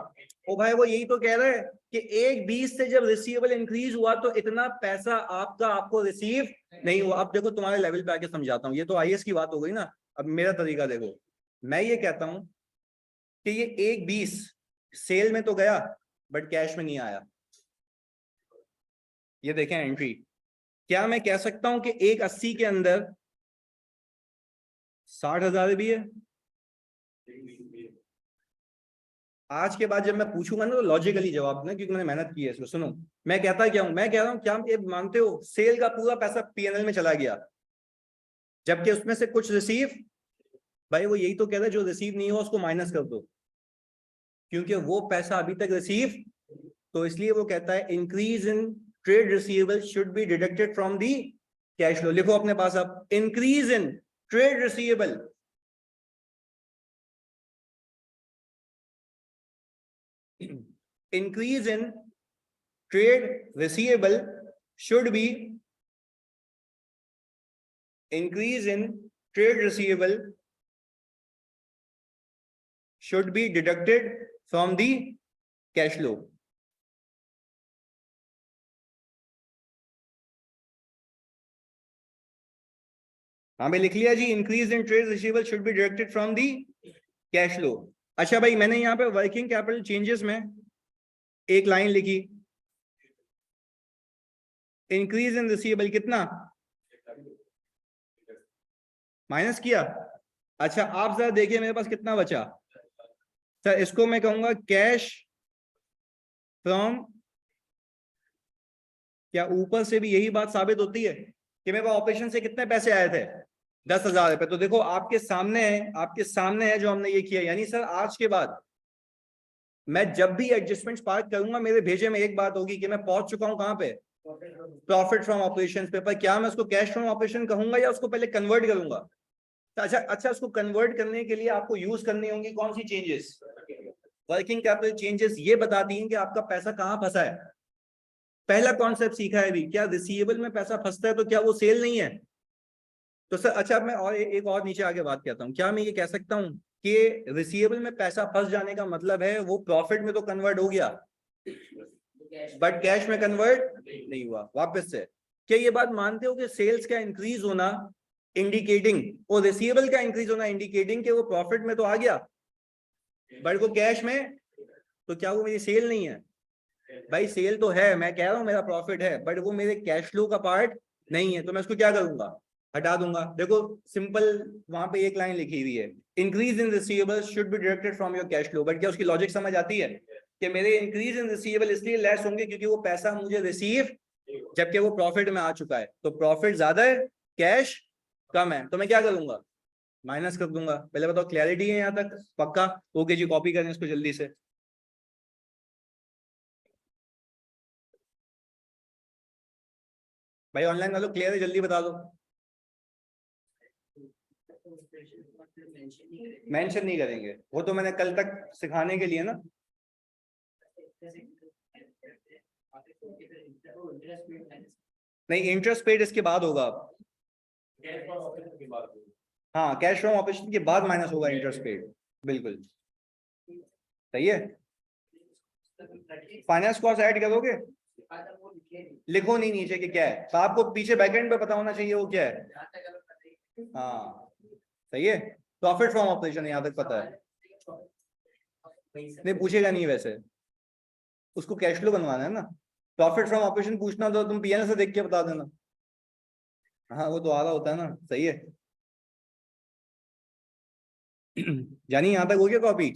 ओ भाई वो यही तो कह रहे हैं कि 120 से जब रिसीवेबल इंक्रीज हुआ तो इतना पैसा आपको रिसीव नहीं हुआ। अब देखो तुम्हारे लेवल पे आके समझाता हूँ, ये तो IAS की बात हो गई ना, अब मेरा तरीका देखो। मैं ये कहता हूं कि ये 120 सेल में तो गया बट कैश में नहीं आया, ये देखें एंट्री। क्या मैं कह सकता हूं कि 180 के अंदर 60,000 भी है? आज के बाद जब मैं पूछूंगा ना तो लॉजिकली जवाब देना क्योंकि मैंने मेहनत की है इसमें। सुनो मैं कहता क्या हूं, मैं कह रहा हूं क्या आप ये मानते हो सेल का पूरा पैसा P&L में चला गया जबकि उसमें से कुछ रिसीव, भाई वो यही तो कहता है जो रिसीव नहीं हुआ उसको माइनस कर दो क्योंकि वो पैसा अभी तक रिसीव, तो इसलिए वो कहता है increase in trade receivable should be deducted from the cash flow. लिखो अपने पास आप, increase in trade receivable increase in trade receivable should be increase in trade receivable should be deducted from the cash flow। हाँ भाई लिख लिया जी, increase in trade receivable should be deducted from the cash flow. अच्छा भाई मैंने यहाँ पे वर्किंग कैपिटल चेंजेस में एक लाइन लिखी, इंक्रीज इन रिसीवेबल कितना माइनस किया। अच्छा आप जरा देखिए मेरे पास कितना बचा सर, इसको मैं कहूंगा कैश फ्रॉम, क्या ऊपर से भी यही बात साबित होती है कि मेरे पास ऑपरेशन से कितने पैसे आए थे 10,000 रुपए। तो देखो आपके सामने है जो हमने ये किया, यानी सर आज के बाद मैं जब भी एडजस्टमेंट्स पार करूंगा मेरे भेजे में एक बात होगी कि मैं पहुंच चुका हूं कहां पे, प्रॉफिट फ्रॉम ऑपरेशंस पे। पर क्या मैं उसको कैश फ्रॉम ऑपरेशन कहूंगा या उसको पहले कन्वर्ट करूंगा। तो अच्छा उसको कन्वर्ट करने के लिए आपको यूज करनी होंगी कौन सी चेंजेस, वर्किंग कैपिटल चेंजेस। ये बताती हैं कि आपका पैसा कहां फंसा है। पहला कॉन्सेप्ट सीखा है अभी, क्या रिसीवेबल में पैसा फंसता है तो क्या वो सेल नहीं है। तो सर अच्छा मैं और एक और नीचे आगे बात कहता हूँ, क्या मैं ये कह सकता हूँ कि रिसीवेबल में पैसा फंस जाने का मतलब है वो प्रॉफिट में तो कन्वर्ट हो गया बट कैश में कन्वर्ट नहीं हुआ। वापस से क्या ये बात मानते हो कि सेल्स का इंक्रीज होना इंडिकेटिंग, वो रिसीवेबल का इंक्रीज होना इंडिकेटिंग कि वो प्रॉफिट में तो आ गया बट वो कैश में, तो क्या वो मेरी सेल नहीं है? भाई सेल तो है, मैं कह रहा हूँ मेरा प्रॉफिट है, बट वो मेरे कैश फ्लो का पार्ट नहीं है, तो मैं उसको क्या करूंगा? हटा दूंगा। देखो सिंपल, वहां पे एक लाइन लिखी हुई है, increase in receivables should be deducted from your cash flow, but क्या उसकी लॉजिक समझ आती है कि मेरे इंक्रीज इन रिसीवेबल इसलिए लेस होंगे क्योंकि वो पैसा मुझे रिसीव, जबकि वो प्रॉफिट में आ चुका है, तो प्रॉफिट ज्यादा है, कैश कम है, तो मैं क्या करूंगा? माइनस कर दूंगा। पहले बताओ क्लैरिटी है यहाँ तक? पक्का? ओके जी, कॉपी करें इसको जल्दी से। भाई ऑनलाइन वालों क्लियर है, जल्दी बता दो। मेंशन नहीं करेंगे, वो तो मैंने कल तक सिखाने के लिए ना। नहीं, इंटरेस्ट पेड इसके बाद होगा। हाँ, कैश फ्रॉम ऑपरेशन के बाद माइनस होगा इंटरेस्ट पेड, बिल्कुल सही है। फाइनेंस कॉस्ट ऐड करोगे, लिखो नहीं नीचे कि क्या है, तो आपको पीछे बैकएंड पे पता होना चाहिए वो क्या है। हाँ सही है, प्रॉफिट फ्रॉम ऑपरेशन यहाँ तक पता है, नहीं पूछेगा नहीं वैसे, उसको कैश फ्लो बनवाना है ना। प्रॉफिट फ्रॉम ऑपरेशन पूछना तो तुम पीएनएल से देख के बता देना। हाँ वो तो आधा होता है ना, सही है। यानी यहाँ तक हो गया कॉपी?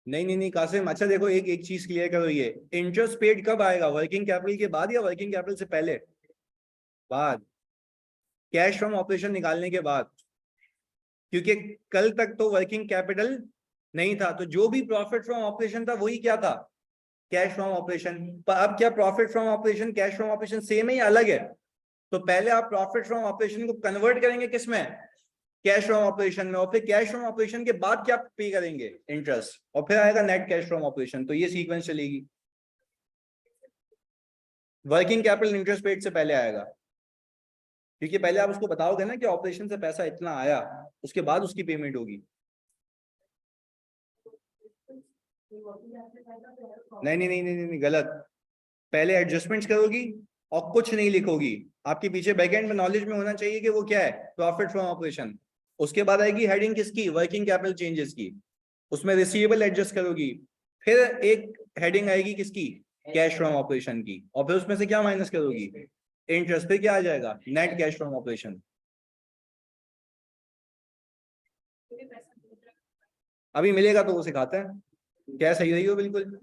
नहीं नहीं नहीं कासिम, अच्छा देखो एक एक चीज क्लियर करो, ये इंटरेस्ट पेड कब आएगा, वर्किंग कैपिटल के बाद या वर्किंग कैपिटल से पहले? बाद। कैश फ्रॉम ऑपरेशन निकालने के बाद, क्योंकि कल तक तो वर्किंग कैपिटल नहीं था, तो जो भी प्रॉफिट फ्रॉम ऑपरेशन था वही क्या था? Cash from operation. पर अब क्या profit from operation cash from operation same है या अलग है? तो पहले आप प्रॉफिट फ्रॉम ऑपरेशन को कन्वर्ट करेंगे किस में? कैश फ्रॉम ऑपरेशन में, और फिर कैश फ्रॉम ऑपरेशन के बाद क्या पे करेंगे? इंटरेस्ट, और फिर आएगा नेट कैश फ्रॉम ऑपरेशन, तो ये सीक्वेंस चलेगी। वर्किंग कैपिटल इंटरेस्ट पेड से पहले आएगा, क्योंकि पहले आप उसको बताओगे ना कि ऑपरेशन से पैसा इतना आया, उसके बाद उसकी पेमेंट होगी। नहीं नहीं नहीं नहीं नहीं, गलत। पहले एडजस्टमेंट्स करोगी और कुछ नहीं लिखोगी, आपके पीछे बैकएंड में नॉलेज में होना चाहिए कि वो क्या है, प्रॉफिट फ्रॉम ऑपरेशन। उसके बाद आएगी हेडिंग किसकी, वर्किंग कैपिटल चेंजेस की, उसमें रिसीवेबल एडजस्ट करोगी। फिर एक हेडिंग आएगी किसकी, कैश फ्रॉम ऑपरेशन की, और फिर उसमें से क्या माइनस करोगी, इंटरेस्ट। फिर क्या आ जाएगा, नेट कैश फ्रॉम ऑपरेशन। अभी मिलेगा तो वो सिखाते हैं, क्या सही रही हो बिल्कुल।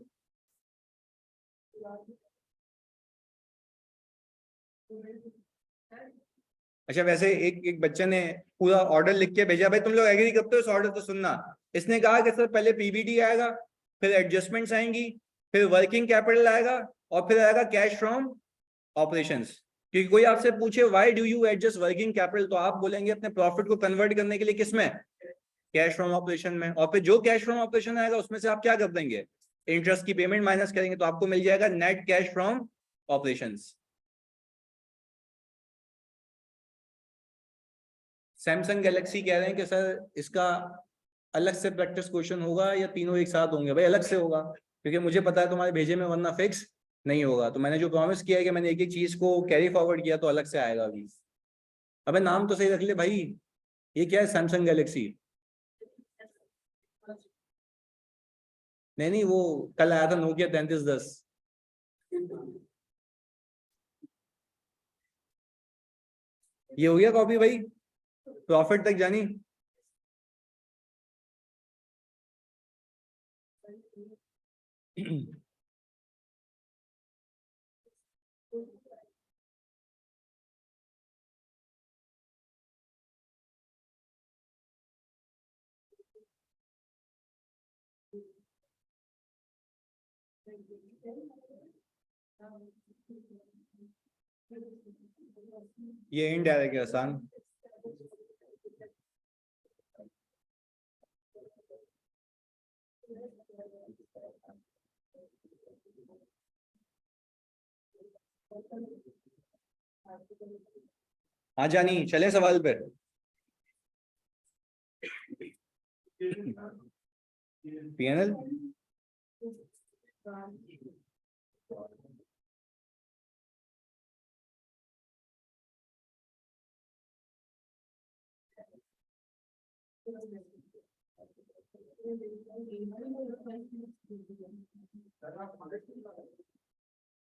अच्छा वैसे एक एक बच्चे ने पूरा ऑर्डर लिख के भेजा, भाई तुम लोग एग्री करते हो इस ऑर्डर, तो सुनना। इसने कहा कि सर पहले पीबीटी आएगा, फिर एडजस्टमेंट्स आएंगी, फिर वर्किंग कैपिटल आएगा, और फिर आएगा कैश फ्रॉम ऑपरेशंस। क्योंकि कोई आपसे पूछे why do you adjust working capital, तो आप बोलेंगे अपने प्रॉफिट को कन्वर्ट करने के लिए, किसमें? कैश फ्रॉम ऑपरेशन में। और फिर जो कैश फ्रॉम ऑपरेशन आएगा उसमें से आप क्या कर देंगे, इंटरेस्ट की पेमेंट माइनस करेंगे, तो आपको मिल जाएगा net cash from operations. Samsung Galaxy कह रहे हैं कि सर इसका अलग से प्रैक्टिस क्वेश्चन होगा या तीनों एक साथ होंगे? भाई अलग से होगा, क्योंकि मुझे पता है तुम्हारे भेजे में, वरना फिक्स नहीं होगा। तो मैंने जो प्रॉमिस किया है कि मैंने एक एक चीज को कैरी फॉरवर्ड किया, तो अलग से आएगा अभी। अबे नाम तो सही रख ले भाई, ये क्या है, सैमसंग गैलेक्सी। नहीं नहीं, वो कल आया था नोकिया 3310। ये हो गया कॉपी भाई, प्रॉफिट तक जानी। ये इनडायरेक्ट है आसान। हाँ जानी, चले सवाल पे। पीएनएल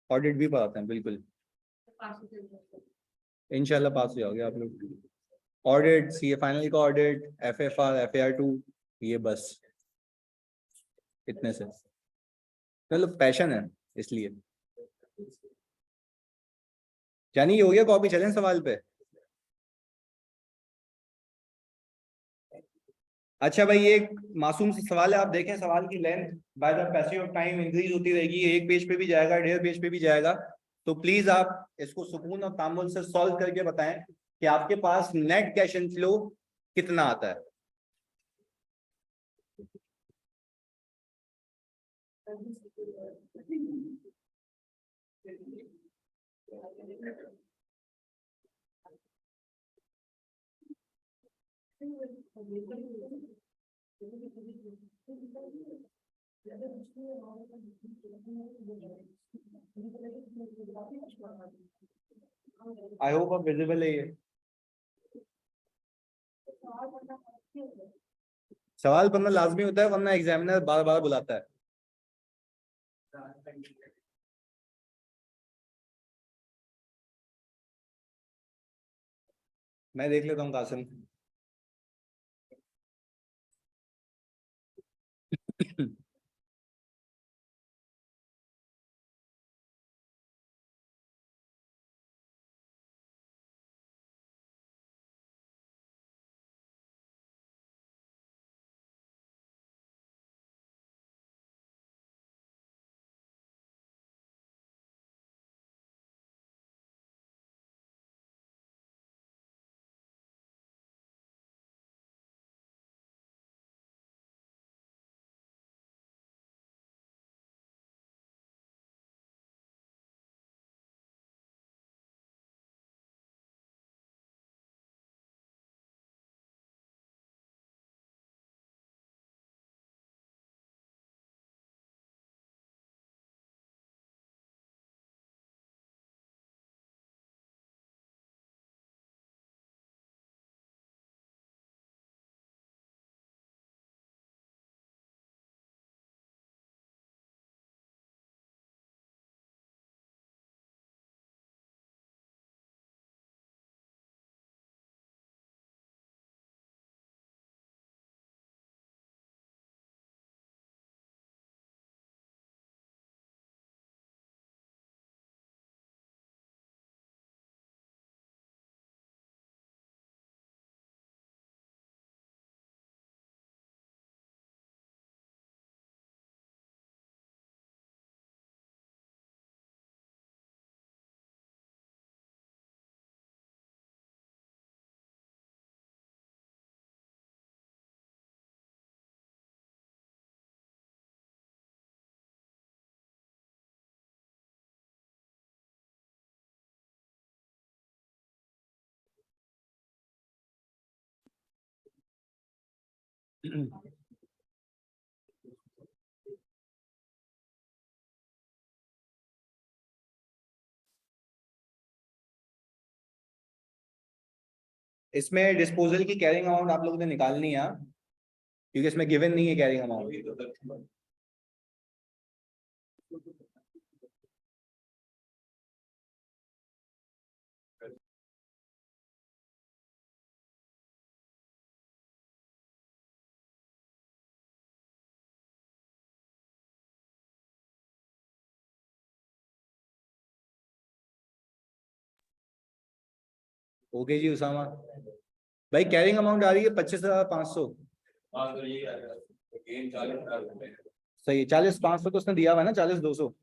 ऑडिट भी पढ़ाते हैं बिल्कुल, इंशाल्लाह पास हो जाओगे आप लोग। ऑडिट, सीए फाइनल का ऑडिट, एफएफआर, एफएआर2, ये बस इतने से मतलब पैशन है इसलिए। यानी ये हो गया, कॉपी चलें सवाल पे। अच्छा भाई, ये एक मासूम सा सवाल है, आप देखें सवाल की length by the passage of time increase होती रहेगी, एक पेज पे भी जाएगा, 1.5 पेज पे भी जाएगा। तो प्लीज आप इसको सुकून और तामुल से सॉल्व करके बताएं कि आपके पास नेट कैश इनफ्लो कितना आता है। आई होप अब विजिबल है ये सवाल पढ़ना लाजमी होता है, वरना एग्जामिनर बार बार बुलाता है। मैं देख लेता हूँ कासिम। इसमें डिस्पोजल की कैरिंग अमाउंट आप लोगों ने निकालनी है, क्योंकि इसमें गिवन नहीं है कैरिंग अमाउंट। ओके जी उसामा भाई, कैरिंग अमाउंट आ रही है 25,500। सही है, 40,500 तो उसने दिया हुआ है ना, 40,200।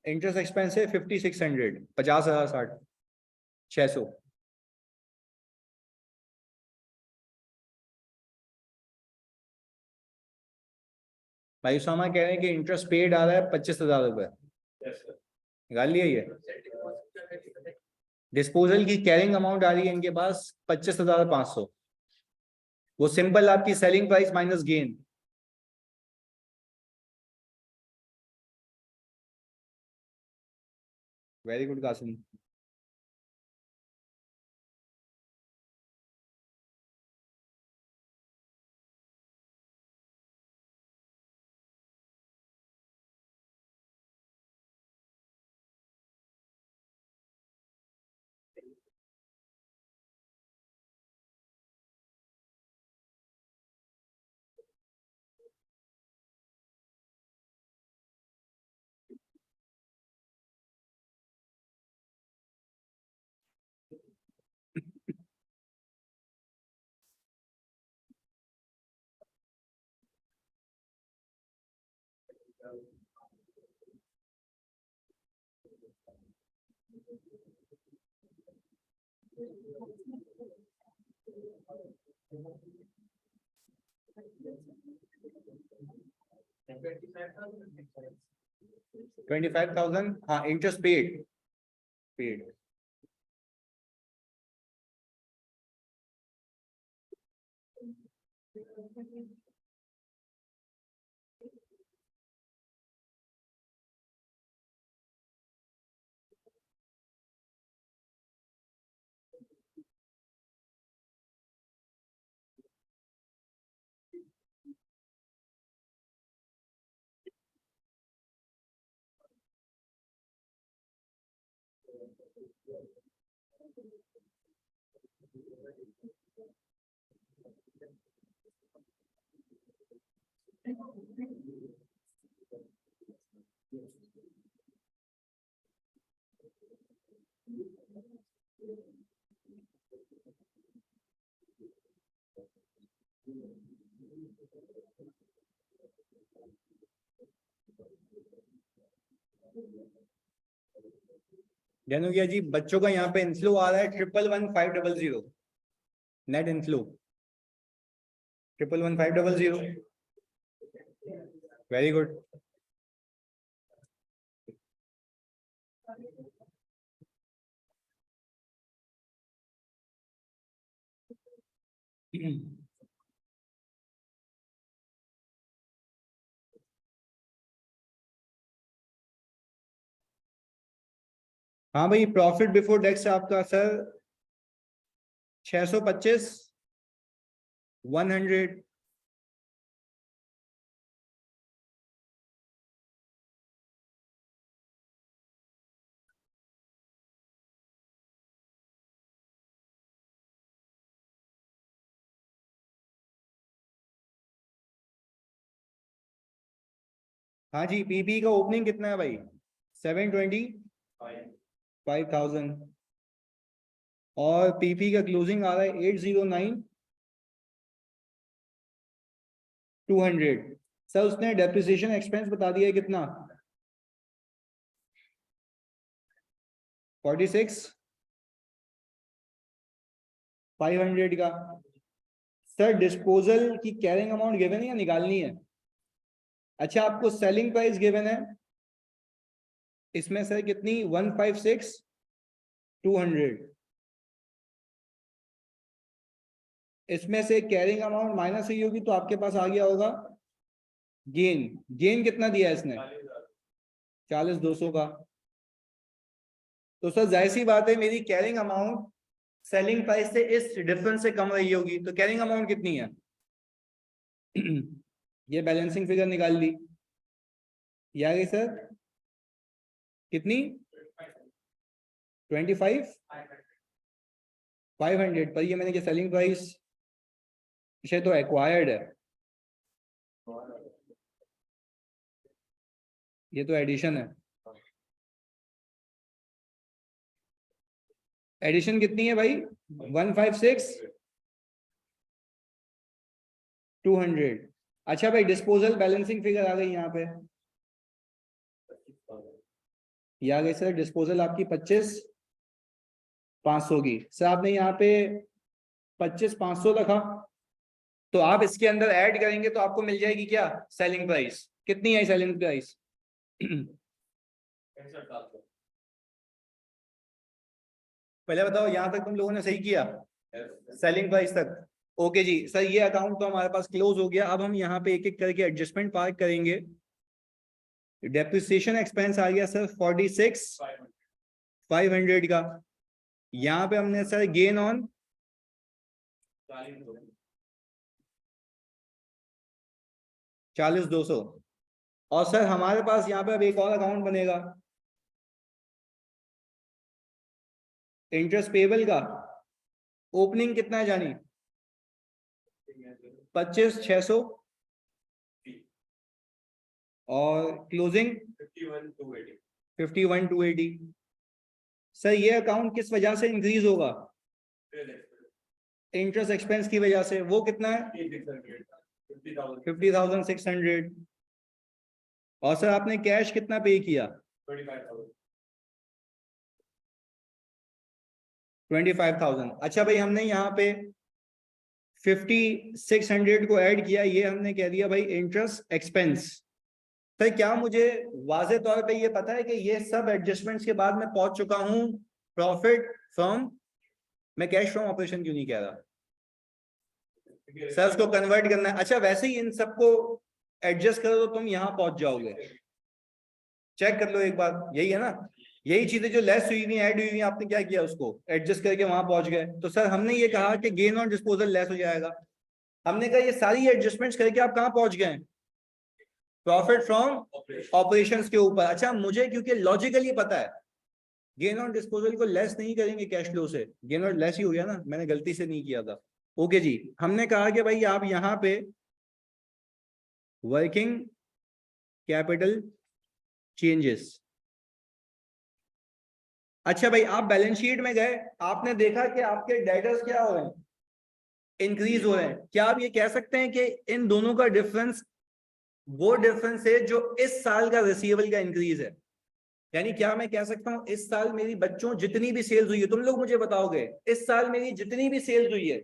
इंटरेस्ट एक्सपेंस है 5,600, 50,060, 600। भाई उसामा कह रहे हैं कि इंटरेस्ट पेड आ रहा है 25,000 रुपए, निकाल लिया ये। डिस्पोजल की कैरिंग अमाउंट आ रही है इनके पास 25,500, वो सिंपल आपकी selling price minus gain. Very good Qasim. $25,000, हाँ इंटरेस्ट पेड पेड। जनोगिया जी बच्चों का यहाँ पे इनफ्लो आ रहा है 111,500 नेट इनफ्लो 111,500। Very good. हाँ भाई प्रॉफिट बिफोर टैक्स आपका सर 625 100। हाँ जी पीपी का ओपनिंग कितना है भाई 725,000 और पीपी का क्लोजिंग आ रहा है 809,200। सर उसने डेप्रिसिएशन एक्सपेंस बता दिया है कितना 46,500 का। सर डिस्पोजल की कैरिंग अमाउंट गिवन है या निकालनी है? अच्छा आपको सेलिंग प्राइस गिवन है इसमें सर कितनी 156,200, इसमें से कैरिंग अमाउंट माइनस हुई होगी तो आपके पास आ गया होगा गेन। गेन कितना दिया है इसने 40,200 का। तो सर जाहिर सी बात है मेरी कैरिंग अमाउंट सेलिंग प्राइस से इस डिफरेंस से कम रही होगी, तो कैरिंग अमाउंट कितनी है ये बैलेंसिंग फिगर निकाल ली, ये आ गई सर कितनी 25,500 पर। ये मैंने कि सेलिंग प्राइस इसे तो एक्वायर्ड है, ये तो एडिशन है। एडिशन कितनी है भाई 156,200। अच्छा भाई डिस्पोजल बैलेंसिंग फिगर आ गई यहाँ पे, ये आ गई सर डिस्पोजल आपकी 25,500 की। सर आपने यहाँ पे 25,500 रखा तो आप इसके अंदर ऐड करेंगे तो आपको मिल जाएगी क्या सेलिंग प्राइस, कितनी है सेलिंग प्राइस? पहले बताओ यहां तक तुम लोगों ने सही किया सेलिंग प्राइस तक? ओके जी सर, ये अकाउंट तो हमारे पास क्लोज हो गया। अब हम यहाँ पे एक एक करके एडजस्टमेंट पार्क करेंगे। डेप्रिसिएशन एक्सपेंस आ गया सर 46,500 का। यहाँ पे हमने सर गेन ऑन 40,200। और सर हमारे पास यहाँ पे अब एक और अकाउंट बनेगा इंटरेस्ट पेबल का। ओपनिंग कितना है जानी? 25,600 और क्लोजिंग 51,280। सर ये अकाउंट किस वजह से इंक्रीज होगा? इंटरेस्ट एक्सपेंस की वजह से। वो कितना है? 50,600। और सर आपने कैश कितना पे किया? 25,000। अच्छा भाई, हमने यहाँ पे 5600 को ऐड किया, ये हमने कह दिया भाई इंटरेस्ट एक्सपेंस। सर क्या मुझे वाजे तौर पे ये पता है कि ये सब एडजस्टमेंट्स के बाद मैं पहुंच चुका हूं प्रॉफिट फ्रॉम, मैं कैश फ्रॉम ऑपरेशन क्यों नहीं कह रहा? सर उसको कन्वर्ट करना है। अच्छा वैसे ही इन सबको एडजस्ट करो तो तुम यहां पहुंच जाओगे। चेक कर लो एक बार, यही है ना? यही चीजें जो लेस हुई हुई ऐड हुई हुई, आपने क्या किया उसको एडजस्ट करके वहां पहुंच गए। तो सर हमने ये कहा कि गेन ऑन डिस्पोजल लेस हो जाएगा। हमने कहा ये सारी एडजस्टमेंट्स करके आप कहां पहुंच गए? प्रॉफिट फ्रॉम ऑपरेशंस के ऊपर। अच्छा मुझे क्योंकि लॉजिकली पता है गेन ऑन डिस्पोजल को लेस नहीं करेंगे कैश फ्लो से, गेन ऑन लेस ही हो गया ना, मैंने गलती से नहीं किया था। ओके जी, हमने कहा कि भाई आप यहां पे वर्किंग कैपिटल चेंजेस। अच्छा भाई, आप बैलेंस शीट में गए, आपने देखा कि आपके डेटर्स क्या हो रहे हैं? इंक्रीज हो रहे हैं। क्या आप ये कह सकते हैं कि इन दोनों का डिफरेंस वो डिफरेंस है जो इस साल का रिसीवेबल का इंक्रीज है? यानी क्या मैं कह सकता हूं इस साल मेरी बच्चों जितनी भी सेल्स हुई है, तुम लोग मुझे बताओगे इस साल मेरी जितनी भी सेल्स हुई है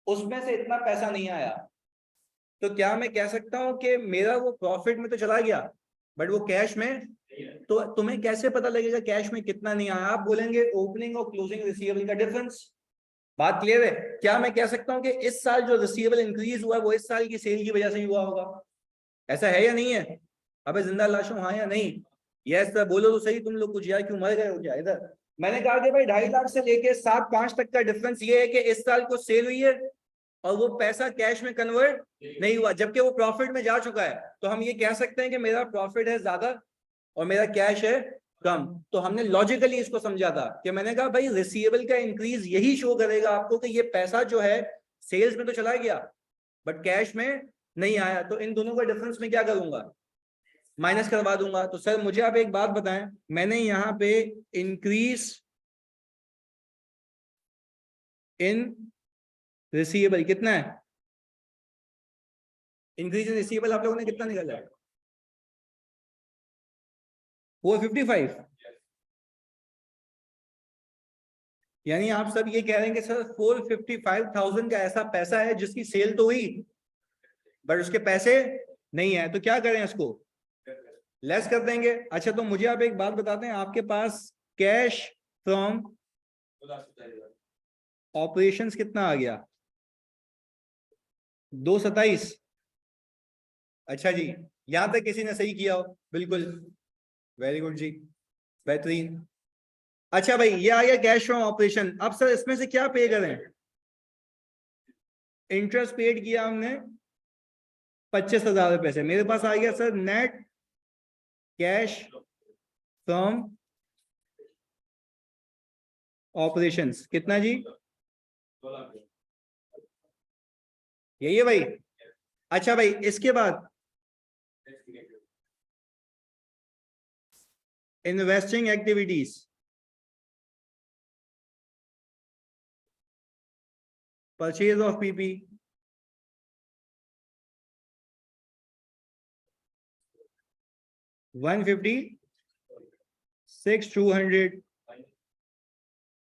उसमें से इतना पैसा नहीं आया, तो क्या मैं कह सकता हूं कि मेरा वो प्रॉफिट में तो चला गया बट वो कैश में? तो तुम्हें कैसे पता लगेगा कैश में कितना नहीं आया? आप बोलेंगे ओपनिंग और क्लोजिंग रिसीवेबल का डिफरेंस। बात क्लियर है? क्या मैं कह सकता हूं कि इस साल जो रिसीवेबल इंक्रीज हुआ है वो इस साल की सेल की वजह से ही हुआ होगा? ऐसा है या नहीं है? अबे जिंदा लाशों, हाँ या नहीं? यस सर बोलो तो सही तुम लोग, कुछ यार क्यों मर गए हो क्या इधर? मैंने कहा कि भाई 2.5 लाख से लेके 7-5 तक का डिफरेंस ये है कि इस साल को सेल हुई है और वो पैसा कैश में कन्वर्ट नहीं हुआ, जबकि वो प्रॉफिट में जा चुका है। तो हम ये कह सकते हैं कि मेरा प्रॉफिट है ज्यादा और मेरा कैश है कम। तो हमने लॉजिकली इसको समझा था कि मैंने कहा भाई रिसीवेबल का इंक्रीज यही शो करेगा आपको कि ये पैसा जो है सेल्स में तो चला गया बट कैश में नहीं आया। तो इन दोनों का डिफरेंस में क्या करूंगा? माइनस करवा दूंगा। तो सर मुझे आप एक बात बताएं, मैंने यहां पे इंक्रीज इन रिसीवेबल कितना है? इंक्रीज इन रिसीवेबल आप लोगों ने कितना निकाला है? 455। यानी आप सब ये कह रहे हैं कि सर 455,000 का ऐसा पैसा है जिसकी सेल तो हुई बट उसके पैसे नहीं है, तो क्या करें इसको? लेस कर देंगे। अच्छा तो मुझे आप एक बात बताते हैं, आपके पास कैश फ्रॉम ऑपरेशंस कितना आ गया? 227। अच्छा जी, यहां तक किसी ने सही किया हो? बिल्कुल, वेरी गुड जी, बेहतरीन। अच्छा भाई ये आ गया कैश फ्रॉम ऑपरेशन। अब सर इसमें से क्या पे करें? इंटरेस्ट पेड किया हमने 25,000 रुपए से, मेरे पास आ गया sir net cash from operations कितना जी? यही है भाई? अच्छा भाई इसके बाद investing activities, purchase of PP, $156,200।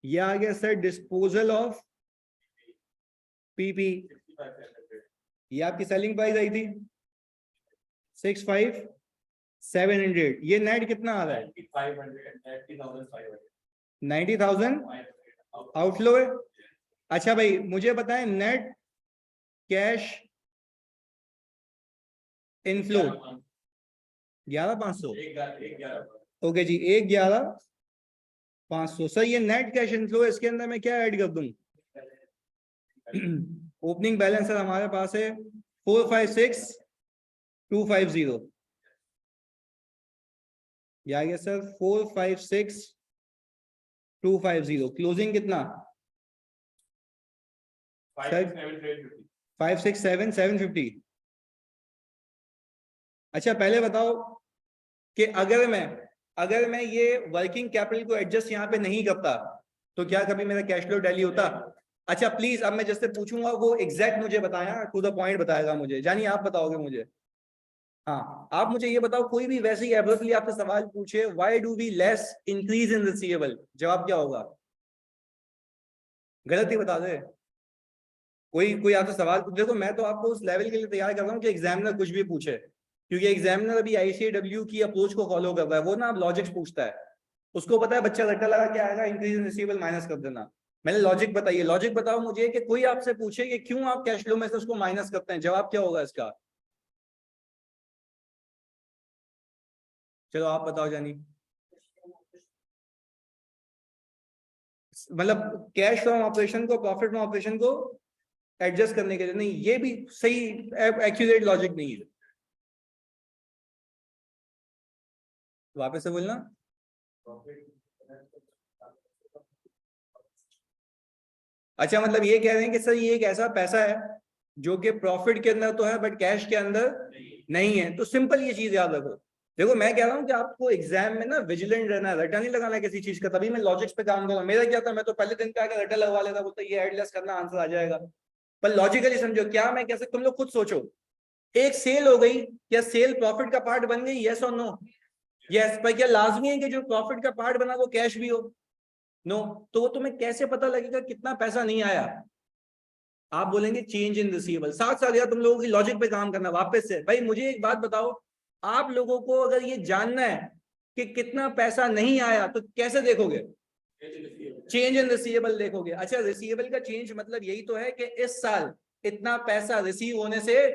ये आ गया सर डिस्पोजल ऑफ पीपी ये आपकी सेलिंग प्राइस आई थी 65,700। ये नेट कितना आ रहा है 90,000 आउटफ्लो है। अच्छा भाई मुझे बताएं नेट कैश इनफ्लो 11,500। ओके जी 11,500 सर। ये नेट कैश इनफ्लो है, इसके अंदर मैं क्या ऐड कर दूं? ओपनिंग बैलेंस सर हमारे पास है 456,250। या गया सर 456,250। क्लोजिंग कितना? 567,750। अच्छा पहले बताओ कि अगर मैं ये वर्किंग कैपिटल को एडजस्ट यहाँ पे नहीं करता तो क्या कभी मेरा कैश फ्लो टैली होता? अच्छा प्लीज अब मैं जिससे पूछूंगा वो एग्जैक्ट मुझे बताया, टू द पॉइंट बताएगा मुझे। जानिए आप बताओगे मुझे। हाँ आप मुझे ये बताओ, कोई भी वैसे ही एब्रप्टली आपसे सवाल पूछे why do we less increase in receivable, जवाब क्या होगा? गलत ही बता दे। कोई कोई आपसे सवाल पूछ, देखो मैं तो आपको उस लेवल के लिए तैयार कर रहा हूँ कि एग्जामिनर कुछ भी पूछे, क्योंकि एग्जामिनर अभी आईसीएडब्ल्यू की अप्रोच को फॉलो कर रहा है। वो ना अब लॉजिक्स पूछता है, उसको पता है बच्चा रट्टा लगा के आएगा, इंक्रीज इन रिसीवेबल माइनस कर देना। मैंने लॉजिक बताइए, लॉजिक बताओ मुझे कि कोई आपसे पूछे कि क्यों आप कैश फ्लो में से उसको माइनस करते हैं, जवाब क्या होगा इसका? चलो आप बताओ जानी। मतलब कैश फ्रॉम ऑपरेशन को प्रॉफिट फ्रॉम ऑपरेशन को एडजस्ट करने के लिए नहीं, ये भी सही एक्यूरेट लॉजिक नहीं है। वापस से बोलना। अच्छा मतलब ये कह रहे हैं कि सर ये एक ऐसा पैसा है जो कि प्रॉफिट के अंदर तो है बट कैश के अंदर नहीं है। तो सिंपल ये चीज याद रखो। देखो मैं कह रहा हूँ कि आपको एग्जाम में ना विजिलेंट रहना है, रटा नहीं लगाना है किसी चीज का। तभी मैं लॉजिक्स पे काम करूँ। मेरा क्या था, मैं तो पहले दिन पे आकर रटा लगवा लेता, बोलता ये एडलेस करना आंसर आ जाएगा। पर लॉजिकली समझो क्या मैं कैसे, तुम लोग खुद सोचो। एक सेल हो गई, क्या सेल प्रॉफिट का पार्ट बन गई? यस और नो? यस। पर क्या लाजमी है कि जो प्रॉफिट का पार्ट बना वो कैश भी हो? नो। तो वो तुम्हें कैसे पता लगेगा कितना पैसा नहीं आया? आप बोलेंगे चेंज इन रिसीवेबल। साथ साथ यार तुम लोगों की लॉजिक पे काम करना। वापस से भाई मुझे एक बात बताओ, आप लोगों को अगर ये जानना है कि कितना पैसा नहीं आया तो कैसे देखोगे? चेंज इन रिसीवेबल देखोगे। अच्छा रिसीवेबल का चेंज मतलब यही तो है कि इस साल इतना पैसा रिसीव होने से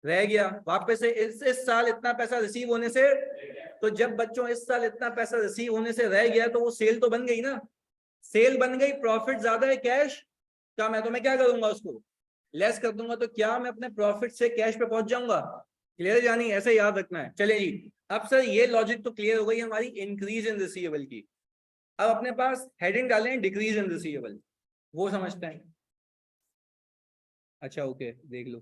रह गया, वापस से इस साल इतना पैसा रिसीव होने से। तो जब बच्चों इस साल इतना पैसा रिसीव होने से रह गया तो वो सेल तो बन गई ना। सेल बन गई, प्रॉफिट ज्यादा है कैश का, मैं क्या करूंगा उसको लेस कर दूंगा। तो क्या मैं अपने प्रॉफिट से कैश पे पहुंच जाऊंगा? क्लियर है जानी? ऐसे याद रखना है। चलिए जी अब सर ये लॉजिक तो क्लियर हो गई हमारी इंक्रीज इन रिसीवेबल की। अब अपने पास हेडिंग डालें डिक्रीज इन रिसीवेबल, वो समझते हैं। अच्छा ओके देख लो।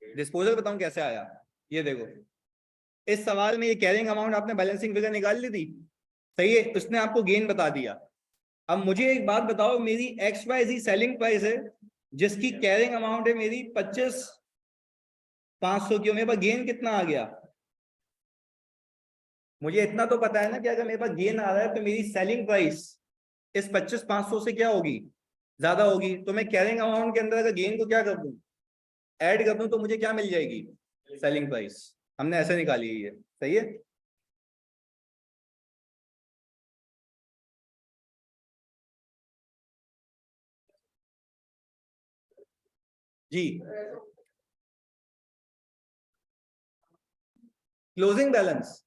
डिस्पोजल बताऊं कैसे आया? ये देखो इस सवाल में ये कैरिंग अमाउंट आपने बैलेंसिंग फिगर निकाल ली थी, सही है, उसने आपको गेन बता दिया। अब मुझे एक बात बताओ, मेरी XYZ सेलिंग प्राइस है जिसकी कैरिंग अमाउंट है मेरी 25,500 की, मेरे पास गेन कितना आ गया? मुझे इतना तो पता है ना कि अगर मेरे पास गेन आ रहा है तो मेरी सेलिंग प्राइस इस 25,500 से क्या होगी? ज्यादा होगी। तो मैं कैरिंग अमाउंट के अंदर अगर गेन को क्या कर दूं, ऐड कर दूं, तो मुझे क्या मिल जाएगी? Selling price. हमने ऐसे निकाली है ये, सही है। जी क्लोजिंग बैलेंस,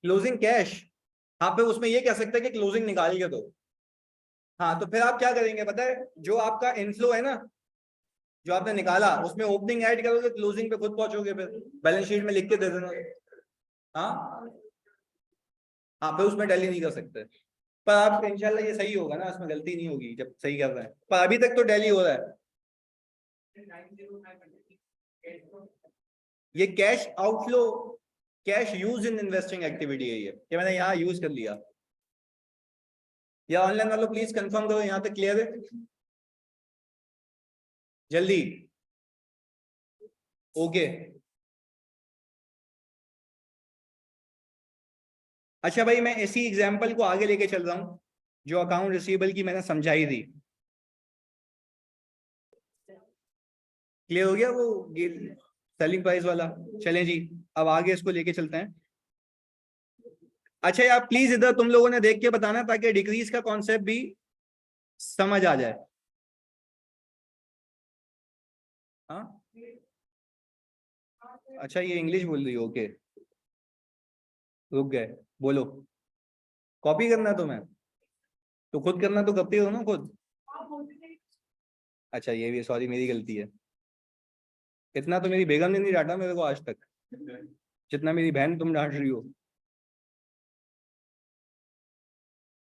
क्लोजिंग कैश। हाँ पे उसमें ये कह सकते हैं कि क्लोजिंग निकाल के दो। हाँ तो फिर आप क्या करेंगे पता है, जो आपका इनफ्लो है ना, जो आपने निकाला उसमें ओपनिंग ऐड करोगे, क्लोजिंग पे खुद पहुंचोगे, फिर बैलेंस शीट में लिख के दे देना। हाँ हाँ फिर उसमें टैली नहीं कर सकते। पर आप इंशाल्लाह ये सही होगा ना, इसमें गलती नहीं होगी जब सही कर रहे हैं। पर अभी तक तो टैली हो रहा है। ये cash outflow, cash use in investing activity है ये मैंने यहाँ यूज कर लिया। या ऑनलाइन वालों प्लीज कंफर्म करो यहाँ तक क्लियर है? जल्दी। ओके अच्छा भाई, मैं इसी एग्जाम्पल को आगे लेके चल रहा हूँ जो अकाउंट रिसीवेबल की मैंने समझाई थी। क्लियर हो गया वो सेलिंग प्राइस वाला? चलें जी, अब आगे इसको लेके चलते हैं। अच्छा यार प्लीज इधर तुम लोगों ने देख के बताना ताकि डिक्रीज का कॉन्सेप्ट भी समझ आ जाए। हाँ अच्छा, ये इंग्लिश बोल रही हो? ओके, रुक गए, बोलो। कॉपी करना है तुम्हें तो खुद करना तो करती हो ना खुद। अच्छा ये भी सॉरी, मेरी गलती है। इतना तो मेरी बेगम ने नहीं डांटा मेरे को आज तक जितना मेरी बहन तुम डांट रही हो।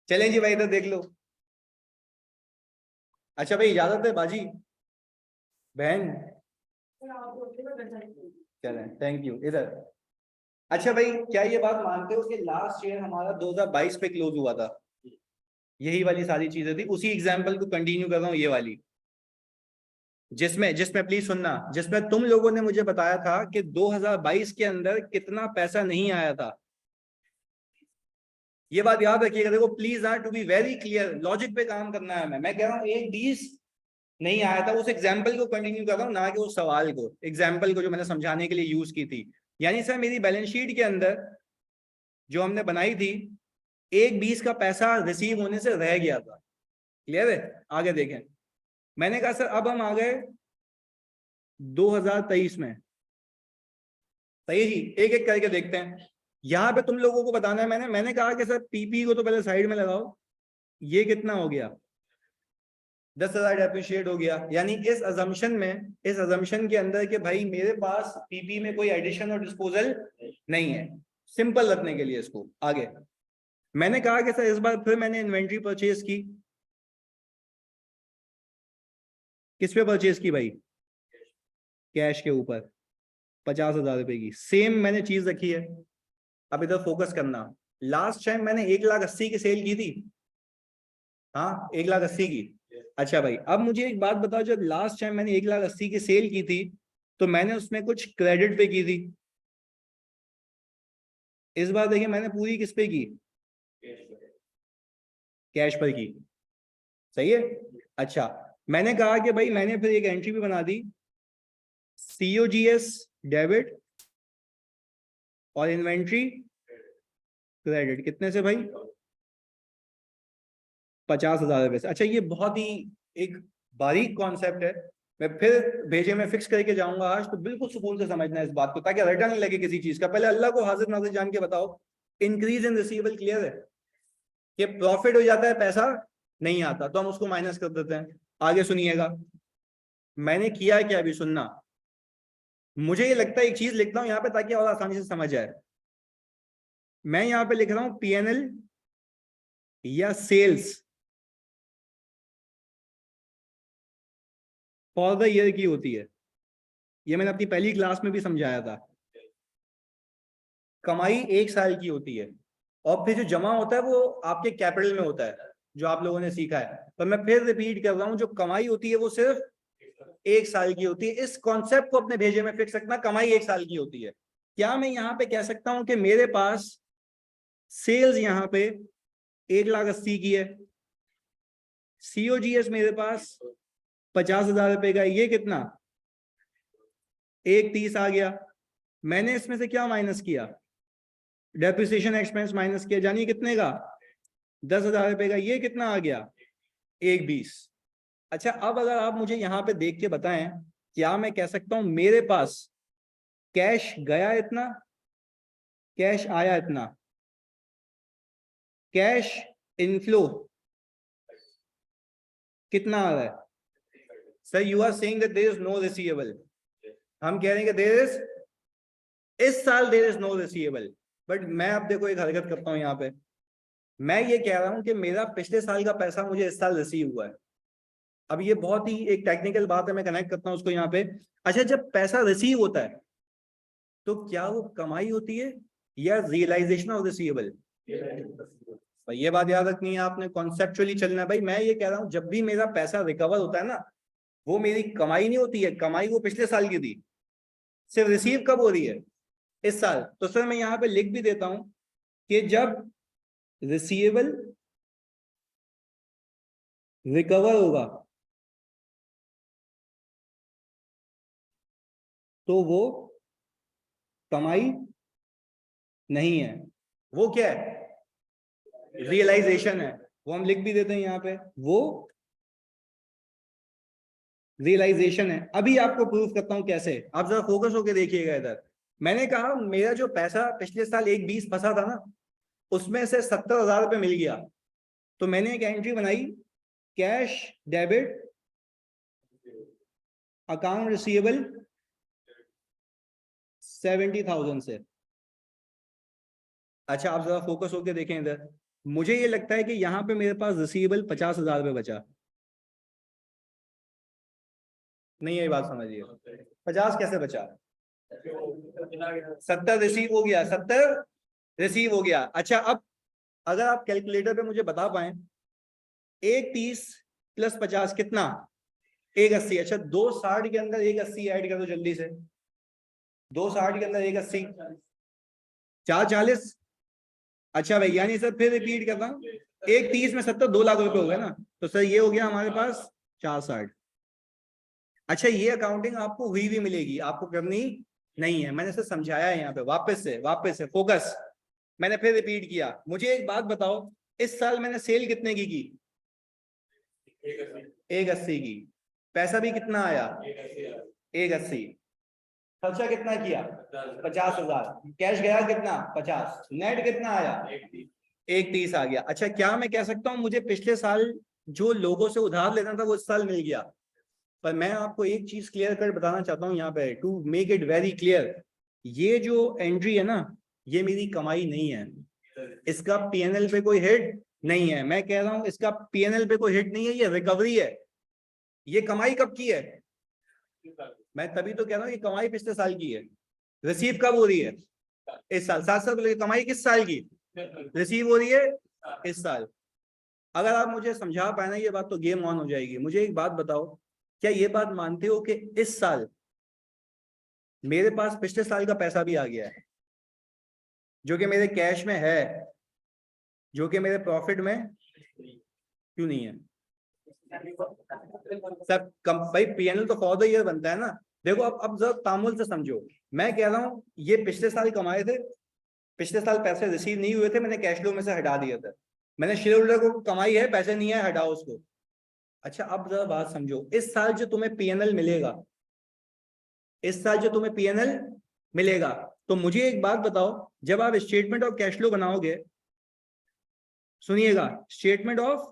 चलें जी भाई, इधर देख लो। अच्छा भाई, इजाजत है बाजी बहन। चलें, थैंक यू। इधर अच्छा भाई, क्या ये बात मानते हो कि लास्ट ईयर हमारा 2022 पे क्लोज हुआ था? यही वाली सारी चीजें थी, उसी एग्जाम्पल को कंटिन्यू कर रहा हूँ, ये वाली जिसमें जिसमें प्लीज सुनना, जिसमें तुम लोगों ने मुझे बताया था कि 2022 के अंदर कितना पैसा नहीं आया था। ये बात याद रखिएगा। देखो please to be very clear, logic पे काम करना है। मैं कह रहा हूँ एक 20 नहीं आया था, उस एग्जाम्पल को कंटिन्यू कर रहा हूँ, ना कि उस सवाल को, एग्जाम्पल को जो मैंने समझाने के लिए यूज की थी। यानी सर मेरी बैलेंस शीट के अंदर जो हमने बनाई थी, एक 20 का पैसा रिसीव होने से रह गया था। क्लियर है? आगे देखें, मैंने कहा सर अब हम आ गए 2023 में। सही है जी, एक एक करके देखते हैं। यहाँ पे तुम लोगों को बताना है, मैंने कहा कि सर पीपी को तो पहले साइड में लगाओ। ये कितना हो गया? 10,000 डेप्रिशिएट हो गया। यानी इस अजम्पशन में, इस अजम्पशन के अंदर कि भाई मेरे पास पीपी में कोई एडिशन और डिस्पोजल नहीं है, सिंपल रखने के लिए इसको। आगे मैंने कहा कि सर इस बार फिर मैंने इन्वेंट्री परचेज की। किस पे परचेज की भाई? कैश के ऊपर 50,000 रुपए की सेम मैंने चीज रखी है। अब इधर फोकस करना, लास्ट टाइम मैंने 1,80,000 की सेल की थी। हाँ 1,80,000 की। अच्छा भाई, अब मुझे एक बात बताओ, जब लास्ट टाइम मैंने 1,80,000 की सेल की थी तो मैंने उसमें कुछ क्रेडिट पे की थी। इस बार देखिए मैंने पूरी किस पे की? कैश पर की। सही है। अच्छा, मैंने कहा कि भाई मैंने फिर एक एंट्री भी बना दी, COGS डेबिट और इन्वेंट्री क्रेडिट। कितने से भाई? 50,000 रुपए से। अच्छा ये बहुत ही एक बारीक कॉन्सेप्ट है, मैं फिर भेजे में फिक्स करके जाऊंगा आज, तो बिल्कुल सुकून से समझना इस बात को ताकि रटा नहीं लगे किसी चीज का। पहले अल्लाह को हाजिर नाजिर जान के बताओ, इंक्रीज इन रिसीवेबल क्लियर है कि प्रॉफिट हो जाता है, पैसा नहीं आता तो हम उसको माइनस कर देते हैं। आगे सुनिएगा मैंने किया क्या, अभी सुनना। मुझे ये लगता है एक चीज लिखता हूं यहाँ पे ताकि और आसानी से समझ आए। मैं यहाँ पे लिख रहा हूं PNL या सेल्स फॉर द ईयर की होती है। ये मैंने अपनी पहली क्लास में भी समझाया था। कमाई एक साल की होती है और फिर जो जमा होता है वो आपके कैपिटल में होता है, जो आप लोगों ने सीखा है। पर मैं फिर रिपीट कर रहा हूं, जो कमाई होती है वो सिर्फ एक साल की होती है। इस कॉन्सेप्ट को अपने भेजे में फिक्स रखना, कमाई एक साल की होती है। क्या मैं यहाँ पे कह सकता हूं कि मेरे पास सेल्स यहाँ पे 1,80,000 की है, COGS मेरे पास 50,000 रुपए का, ये कितना 1,30,000 आ गया। मैंने इसमें से क्या माइनस किया? डेप्रिसिएशन एक्सपेंस माइनस किया, जानिए कितने का? 10,000 रुपए का। ये कितना आ गया? 1,20,000। अच्छा अब अगर आप मुझे यहाँ पे देख के बताएं, क्या मैं कह सकता हूं मेरे पास कैश गया इतना, कैश आया इतना? कैश इनफ्लो कितना आ रहा है? Sir you are saying that there is no receivable. हम कह रहे हैं कि देयर इज, इस साल there is no receivable. But मैं अब देखो एक हरकत करता हूं यहाँ पे, मैं ये कह रहा हूं कि मेरा पिछले साल का पैसा मुझे इस साल रिसीव हुआ है। अब ये बहुत ही एक टेक्निकल बात है, मैं कनेक्ट करता हूं उसको यहाँ पे। अच्छा जब पैसा रिसीव होता है तो क्या वो कमाई होती है या रियलाइजेशन ऑफ रिसीवेबल? भाई ये बात याद रखनी है आपने, कॉन्सेप्चुअली चलना है। भाई मैं ये कह रहा हूं जब भी मेरा पैसा रिकवर होता है ना, वो मेरी कमाई नहीं होती है, कमाई वो पिछले साल की थी। सिर्फ रिसीव कब हो रही है? इस साल। तो सर मैं यहाँ पे लिख भी देता हूं कि जब रिसीवेबल रिकवर होगा तो वो कमाई नहीं है, वो क्या है, रियलाइजेशन है। वो हम लिख भी देते हैं यहाँ पे, वो रियलाइजेशन है। अभी आपको प्रूफ करता हूं कैसे, आप जरा फोकस होकर देखिएगा इधर। मैंने कहा मेरा जो पैसा पिछले साल 1,20 फंसा था ना, उसमें से 70,000 रुपये मिल गया, तो मैंने एक एंट्री बनाई, कैश डेबिट अकाउंट रिसीवेबल 70,000 से। अच्छा आप जरा फोकस होकर देखें इधर, मुझे ये लगता है कि यहाँ पे मेरे पास रिसीवेबल 50,000 रुपये बचा। नहीं ये बात समझिए, 50 कैसे बचा, 70 रिसीव हो गया, 70 रिसीव हो गया। अच्छा अब अगर आप कैलकुलेटर पे मुझे बता पाए, 1,30 प्लस 50 कितना, 1,80। अच्छा 2,60 के अंदर 1,80 ऐड करो जल्दी से, 2,60 के अंदर 1,80, 4,40। अच्छा भैया नहीं सर, फिर रिपीट करता हूँ, 1,30 में 70, 2 लाख रुपए हो गए ना, तो सर ये हो गया हमारे पास 4,60। अच्छा ये अकाउंटिंग आपको हुई भी मिलेगी, आपको करनी नहीं है, मैंने सर समझाया है यहाँ पे। वापस से फोकस, मैंने फिर रिपीट किया। मुझे एक बात बताओ, इस साल मैंने सेल कितने की 1,80 की, पैसा भी कितना आया 1,80, खर्चा कितना किया 50,000, कैश गया कितना 50, नेट कितना आया 1,30 आ गया। अच्छा क्या मैं कह सकता हूँ मुझे पिछले साल जो लोगों से उधार लेना था वो इस साल मिल गया? पर मैं आपको एक चीज क्लियर कर बताना चाहता हूँ यहाँ पे, to make it very clear, ये जो एंट्री है ना, ये मेरी कमाई नहीं है, इसका पीएनएल पे कोई हिट नहीं है। मैं कह रहा हूं इसका पीएनएल पे कोई हिट नहीं है, ये रिकवरी है। ये कमाई कब की है, मैं तभी तो कह रहा हूँ ये कमाई पिछले साल की है, रिसीव कब हो रही है इस साल। 7 साल कमाई किस साल की रिसीव हो रही है इस साल। अगर आप मुझे समझा पाए ना ये बात, तो गेम ऑन हो जाएगी। मुझे एक बात बताओ, क्या ये बात मानते हो कि इस साल मेरे पास पिछले साल का पैसा भी आ गया है, जो कि मेरे कैश में है, जो कि मेरे प्रॉफिट में क्यों नहीं है? सब कम भाई, पीएनएल तो फॉर द ईयर बनता है ना। देखो अब जरा तामुल से समझो, मैं कह रहा हूं ये पिछले साल कमाए थे, पिछले साल पैसे रिसीव नहीं हुए थे, मैंने कैश फ्लो में से हटा दिया था, मैंने शेयर होल्डर को कमाई है, पैसे नहीं है, हटाओ उसको। अच्छा अब जरा बात समझो, इस साल जो तुम्हें पीएनएल मिलेगा, इस साल जो तुम्हें पीएनएल मिलेगा, तो मुझे एक बात बताओ, जब आप स्टेटमेंट ऑफ कैश फ्लो बनाओगे, सुनिएगा, स्टेटमेंट ऑफ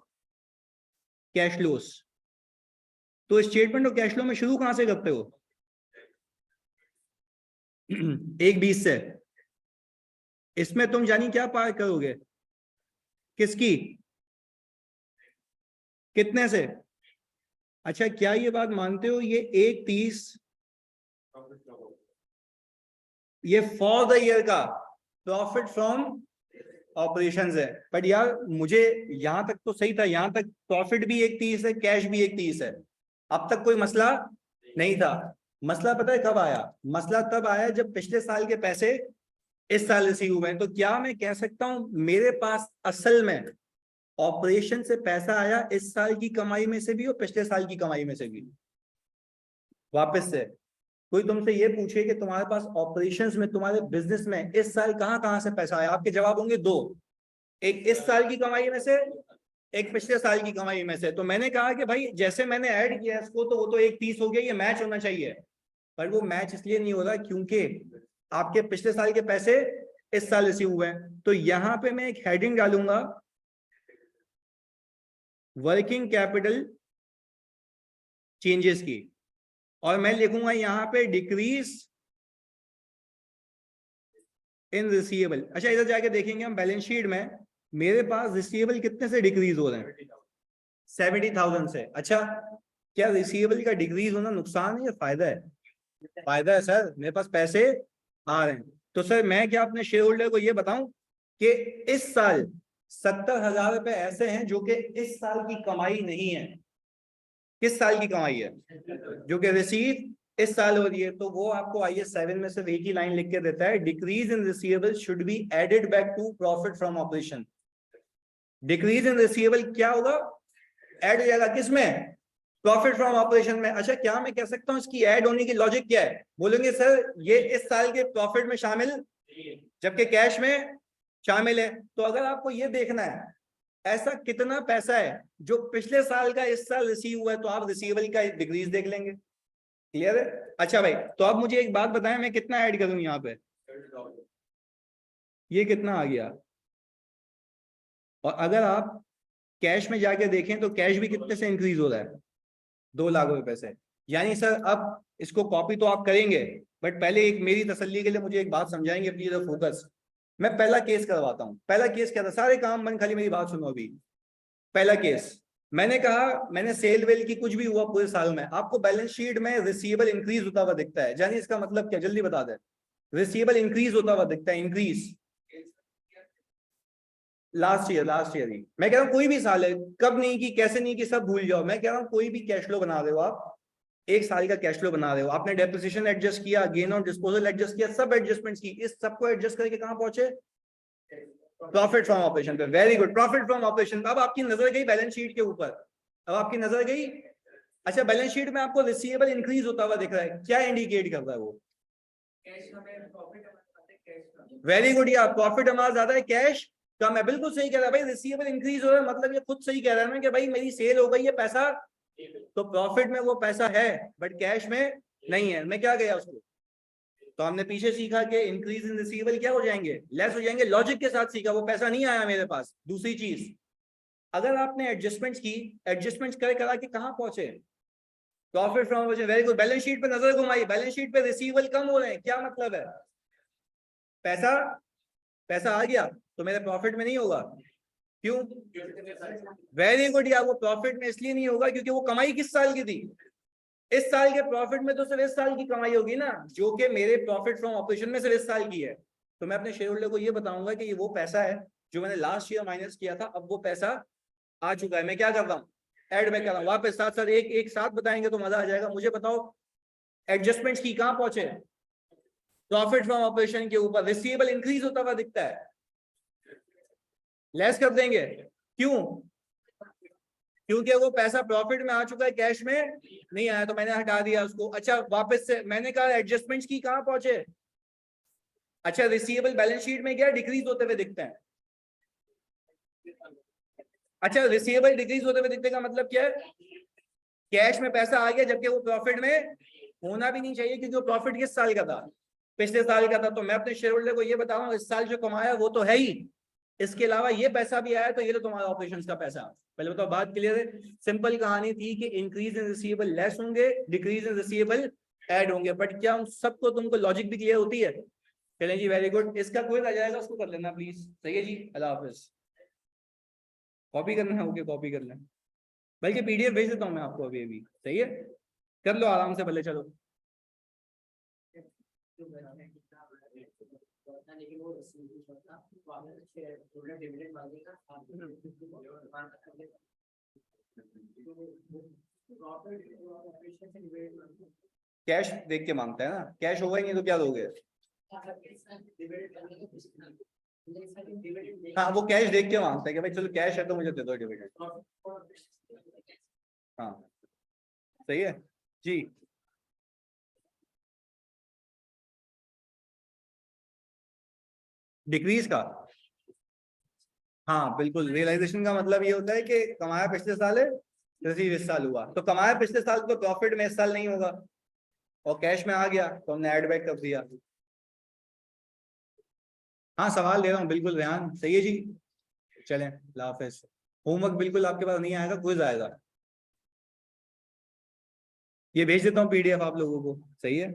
कैश फ्लोस, तो स्टेटमेंट ऑफ कैश फ्लो में शुरू कहां से करते हो 1,20 से। इसमें तुम जानी क्या पार करोगे, किसकी, कितने से? अच्छा क्या ये बात मानते हो ये 1,30 ये फॉर द ईयर का प्रॉफिट फ्रॉम ऑपरेशंस है? बट यार मुझे यहां तक तो सही था, यहां तक प्रॉफिट भी 1,30 है, कैश भी 1,30 है, अब तक कोई मसला नहीं था। मसला पता है कब आया, मसला तब आया जब पिछले साल के पैसे इस साल रिसीव हुए। तो क्या मैं कह सकता हूं मेरे पास असल में ऑपरेशन से पैसा आया इस साल की कमाई में से भी और पिछले साल की कमाई में से भी? वापस से कोई तुमसे ये पूछे कि तुम्हारे पास ऑपरेशंस में, तुम्हारे बिजनेस में इस साल कहां कहां से पैसा आया, आपके जवाब होंगे दो, एक इस साल की कमाई में से, एक पिछले साल की कमाई में से। तो मैंने कहा कि भाई जैसे मैंने ऐड किया इसको, तो वो तो 1,30 हो गया, ये मैच होना चाहिए, पर वो मैच इसलिए नहीं हो रहा क्योंकि आपके पिछले साल के पैसे इस साल रिसीव हुए हैं। तो यहां पे मैं एक हेडिंग डालूंगा, वर्किंग कैपिटल चेंजेस की, और मैं लिखूंगा यहां पे डिक्रीज इन रिसीवेबल। अच्छा इधर जाके देखेंगे हम बैलेंस शीट में, मेरे पास रिसीवेबल कितने से डिक्रीज हो रहे हैं 70,000 से। अच्छा क्या रिसीवेबल का डिक्रीज होना नुकसान है या फायदा है? फायदा है सर, मेरे पास पैसे आ रहे हैं। तो सर मैं क्या अपने शेयर होल्डर को ये बताऊं कि इस साल 70,000 रुपए ऐसे हैं जो कि इस साल की कमाई नहीं है, किस साल की कमाई है, जो कि रिसीव इस साल हो रही है, तो वो आपको IAS 7 में सिर्फ एक ही लाइन लिख के देता है, decrease in receivable should be added back to profit from operation. Decrease in receivable क्या होगा, ऐड हो जाएगा किसमें, प्रॉफिट फ्रॉम ऑपरेशन में। अच्छा, क्या मैं कह सकता हूँ इसकी ऐड होने की लॉजिक क्या है? बोलेंगे सर ये इस साल के प्रॉफिट में शामिल जबकि कैश में शामिल है। तो अगर आपको ये देखना है ऐसा कितना पैसा है जो पिछले साल का इस साल रिसीव हुआ है, तो आप रिसीवेबल का डिक्रीज देख लेंगे। क्लियर है? अच्छा भाई, तो आप मुझे एक बात बताएं, मैं कितना ऐड करूं यहाँ पे, ये कितना आ गया? और अगर आप कैश में जाके देखें तो कैश भी कितने से इंक्रीज हो रहा है, 2 लाख रुपए से। यानी सर अब इसको कॉपी तो आप करेंगे, बट पहले एक मेरी तसल्ली के लिए मुझे एक बात समझाएंगे प्लीज, फोकस। मैं पहला केस करवाता हूँ। पहला केस क्या था, सारे काम बंद, खाली मेरी बात सुनो अभी। पहला केस मैंने कहा, मैंने सेल वेल की कुछ भी हुआ पूरे साल में, आपको बैलेंस शीट में रिसीवेबल इंक्रीज होता हुआ दिखता है, यानी इसका मतलब क्या, जल्दी बता दे। रिसीवेबल इंक्रीज होता हुआ दिखता है, इंक्रीज लास्ट ईयर ही। मैं कह रहा हूँ कोई भी साल है, कब नहीं की, कैसे नहीं की, सब भूल जाओ। मैं कह रहा हूँ कोई भी कैश फ्लो बना रहे हो आप, एक साल का कैश फ्लो बना रहे हो, आपने डेप्रिसिएशन एडजस्ट किया, गेन ऑन डिस्पोजल एडजस्ट किया, सब एडजस्टमेंट्स की, इस सबको एडजस्ट करके कहां पहुंचे, प्रॉफिट फ्रॉम ऑपरेशन पे। Very good, profit from operation. अब आपकी नजर गई बैलेंस शीट के ऊपर, अब आपकी नजर गई। अच्छा, बैलेंस शीट में आपको रिसीवेबल इंक्रीज होता हुआ दिख रहा है, क्या इंडिकेट कर रहा है वो? वेरी गुड यार, प्रॉफिट हमारा ज्यादा है, कैश कम है। बिल्कुल सही कह रहा है भाई, रिसीवेबल इंक्रीज हो रहा है, मतलब ये खुद सही कह रहा है ना कि भाई मेरी सेल हो गई है, पैसा तो प्रॉफिट में वो पैसा है बट कैश में नहीं है। मैं क्या गया उसको, तो हमने पीछे सीखा कि इंक्रीज इन रिसीवेबल क्या हो जाएंगे, लेस हो जाएंगे, लॉजिक के साथ सीखा, वो पैसा नहीं आया मेरे पास। दूसरी चीज, अगर आपने एडजस्टमेंट्स की, एडजस्टमेंट्स करे करा के कहां पहुंचे, profit from operation. Very good, balance sheet पे नजर घुमाई, बैलेंस शीट पे रिसीवेबल कम हो रहे हैं, क्या मतलब है, पैसा पैसा आ गया तो मेरे प्रॉफिट में नहीं होगा, क्यों? वेरी गुड यार, वो प्रॉफिट में इसलिए नहीं होगा क्योंकि वो कमाई किस साल की थी, इस साल के प्रॉफिट में तो सिर्फ इस साल की कमाई होगी ना, जो कि मेरे प्रॉफिट फ्रॉम ऑपरेशन में सिर्फ इस साल की है। तो मैं अपने शेयर होल्डर को ये बताऊंगा कि ये वो पैसा है जो मैंने लास्ट ईयर माइनस किया था, अब वो पैसा आ चुका है। मैं क्या कर रहा हूँ, एड बैक कर रहा हूँ वापस। साथ साथ एक साथ बताएंगे तो मजा आ जाएगा। मुझे बताओ एडजस्टमेंट्स की कहां पहुंचे, प्रॉफिट फ्रॉम ऑपरेशन के ऊपर। रिसीवेबल इंक्रीज होता हुआ दिखता है, लेस कर देंगे, क्यों? क्योंकि वो पैसा प्रॉफिट में आ चुका है, कैश में नहीं आया, तो मैंने हटा दिया उसको। अच्छा, वापस से मैंने कहा एडजस्टमेंट्स की कहां पहुंचे। अच्छा, रिसीवेबल बैलेंस शीट में क्या डिक्रीज होते हुए दिखते हैं। अच्छा, रिसीवेबल डिक्रीज होते हुए दिखने का मतलब क्या है, कैश में पैसा आ गया जबकि वो प्रॉफिट में होना भी नहीं चाहिए, क्योंकि वो प्रॉफिट किस साल का था, पिछले साल का था। तो मैं अपने शेयर होल्डर को ये बताऊंगा, इस साल जो कमाया वो तो है ही, इसके अलावा ये पैसा भी आया, तो ये तो तुम्हारा ऑपरेशंस का पैसा। पहले बताओ, बात क्लियर है? सिंपल कहानी थी कि इंक्रीज इन रिसीवेबल लेस होंगे, डिक्रीज इन रिसीवेबल ऐड होंगे। बट क्या उन सबको तुमको लॉजिक भी क्लियर होती है? चलें जी, वेरी गुड। इसका क्विज आ जाएगा, उसको कर लेना प्लीज। सही है जी, अल्लाह हाफिज। कॉपी करना है, ओके कॉपी कर लें, बल्कि PDF भेज देता हूँ मैं आपको अभी अभी। सही है, कर लो आराम से भले। चलो कैश देख के मांगता है ना, कैश होगा ही नहीं तो क्या दोगे? हाँ, वो कैश देख के मांगता है कि भाई चलो कैश है तो मुझे दे दो डिविडेंड। हाँ सही है जी। डिक्रीज का, हाँ बिल्कुल, रियलाइजेशन का मतलब ये होता है कि कमाया पिछले साल है, रिसीव इस साल हुआ, तो कमाया पिछले साल तो प्रॉफिट में इस साल नहीं होगा, और कैश में आ गया तो हमने ऐड बैक कर दिया। हाँ सवाल दे रहा हूँ बिल्कुल रेहान, सही है जी। चलें, अल्लाह हाफिज। होमवर्क बिल्कुल आपके पास नहीं आएगा, क्विज आएगा। ये भेज देता हूँ PDF आप लोगों को, सही है।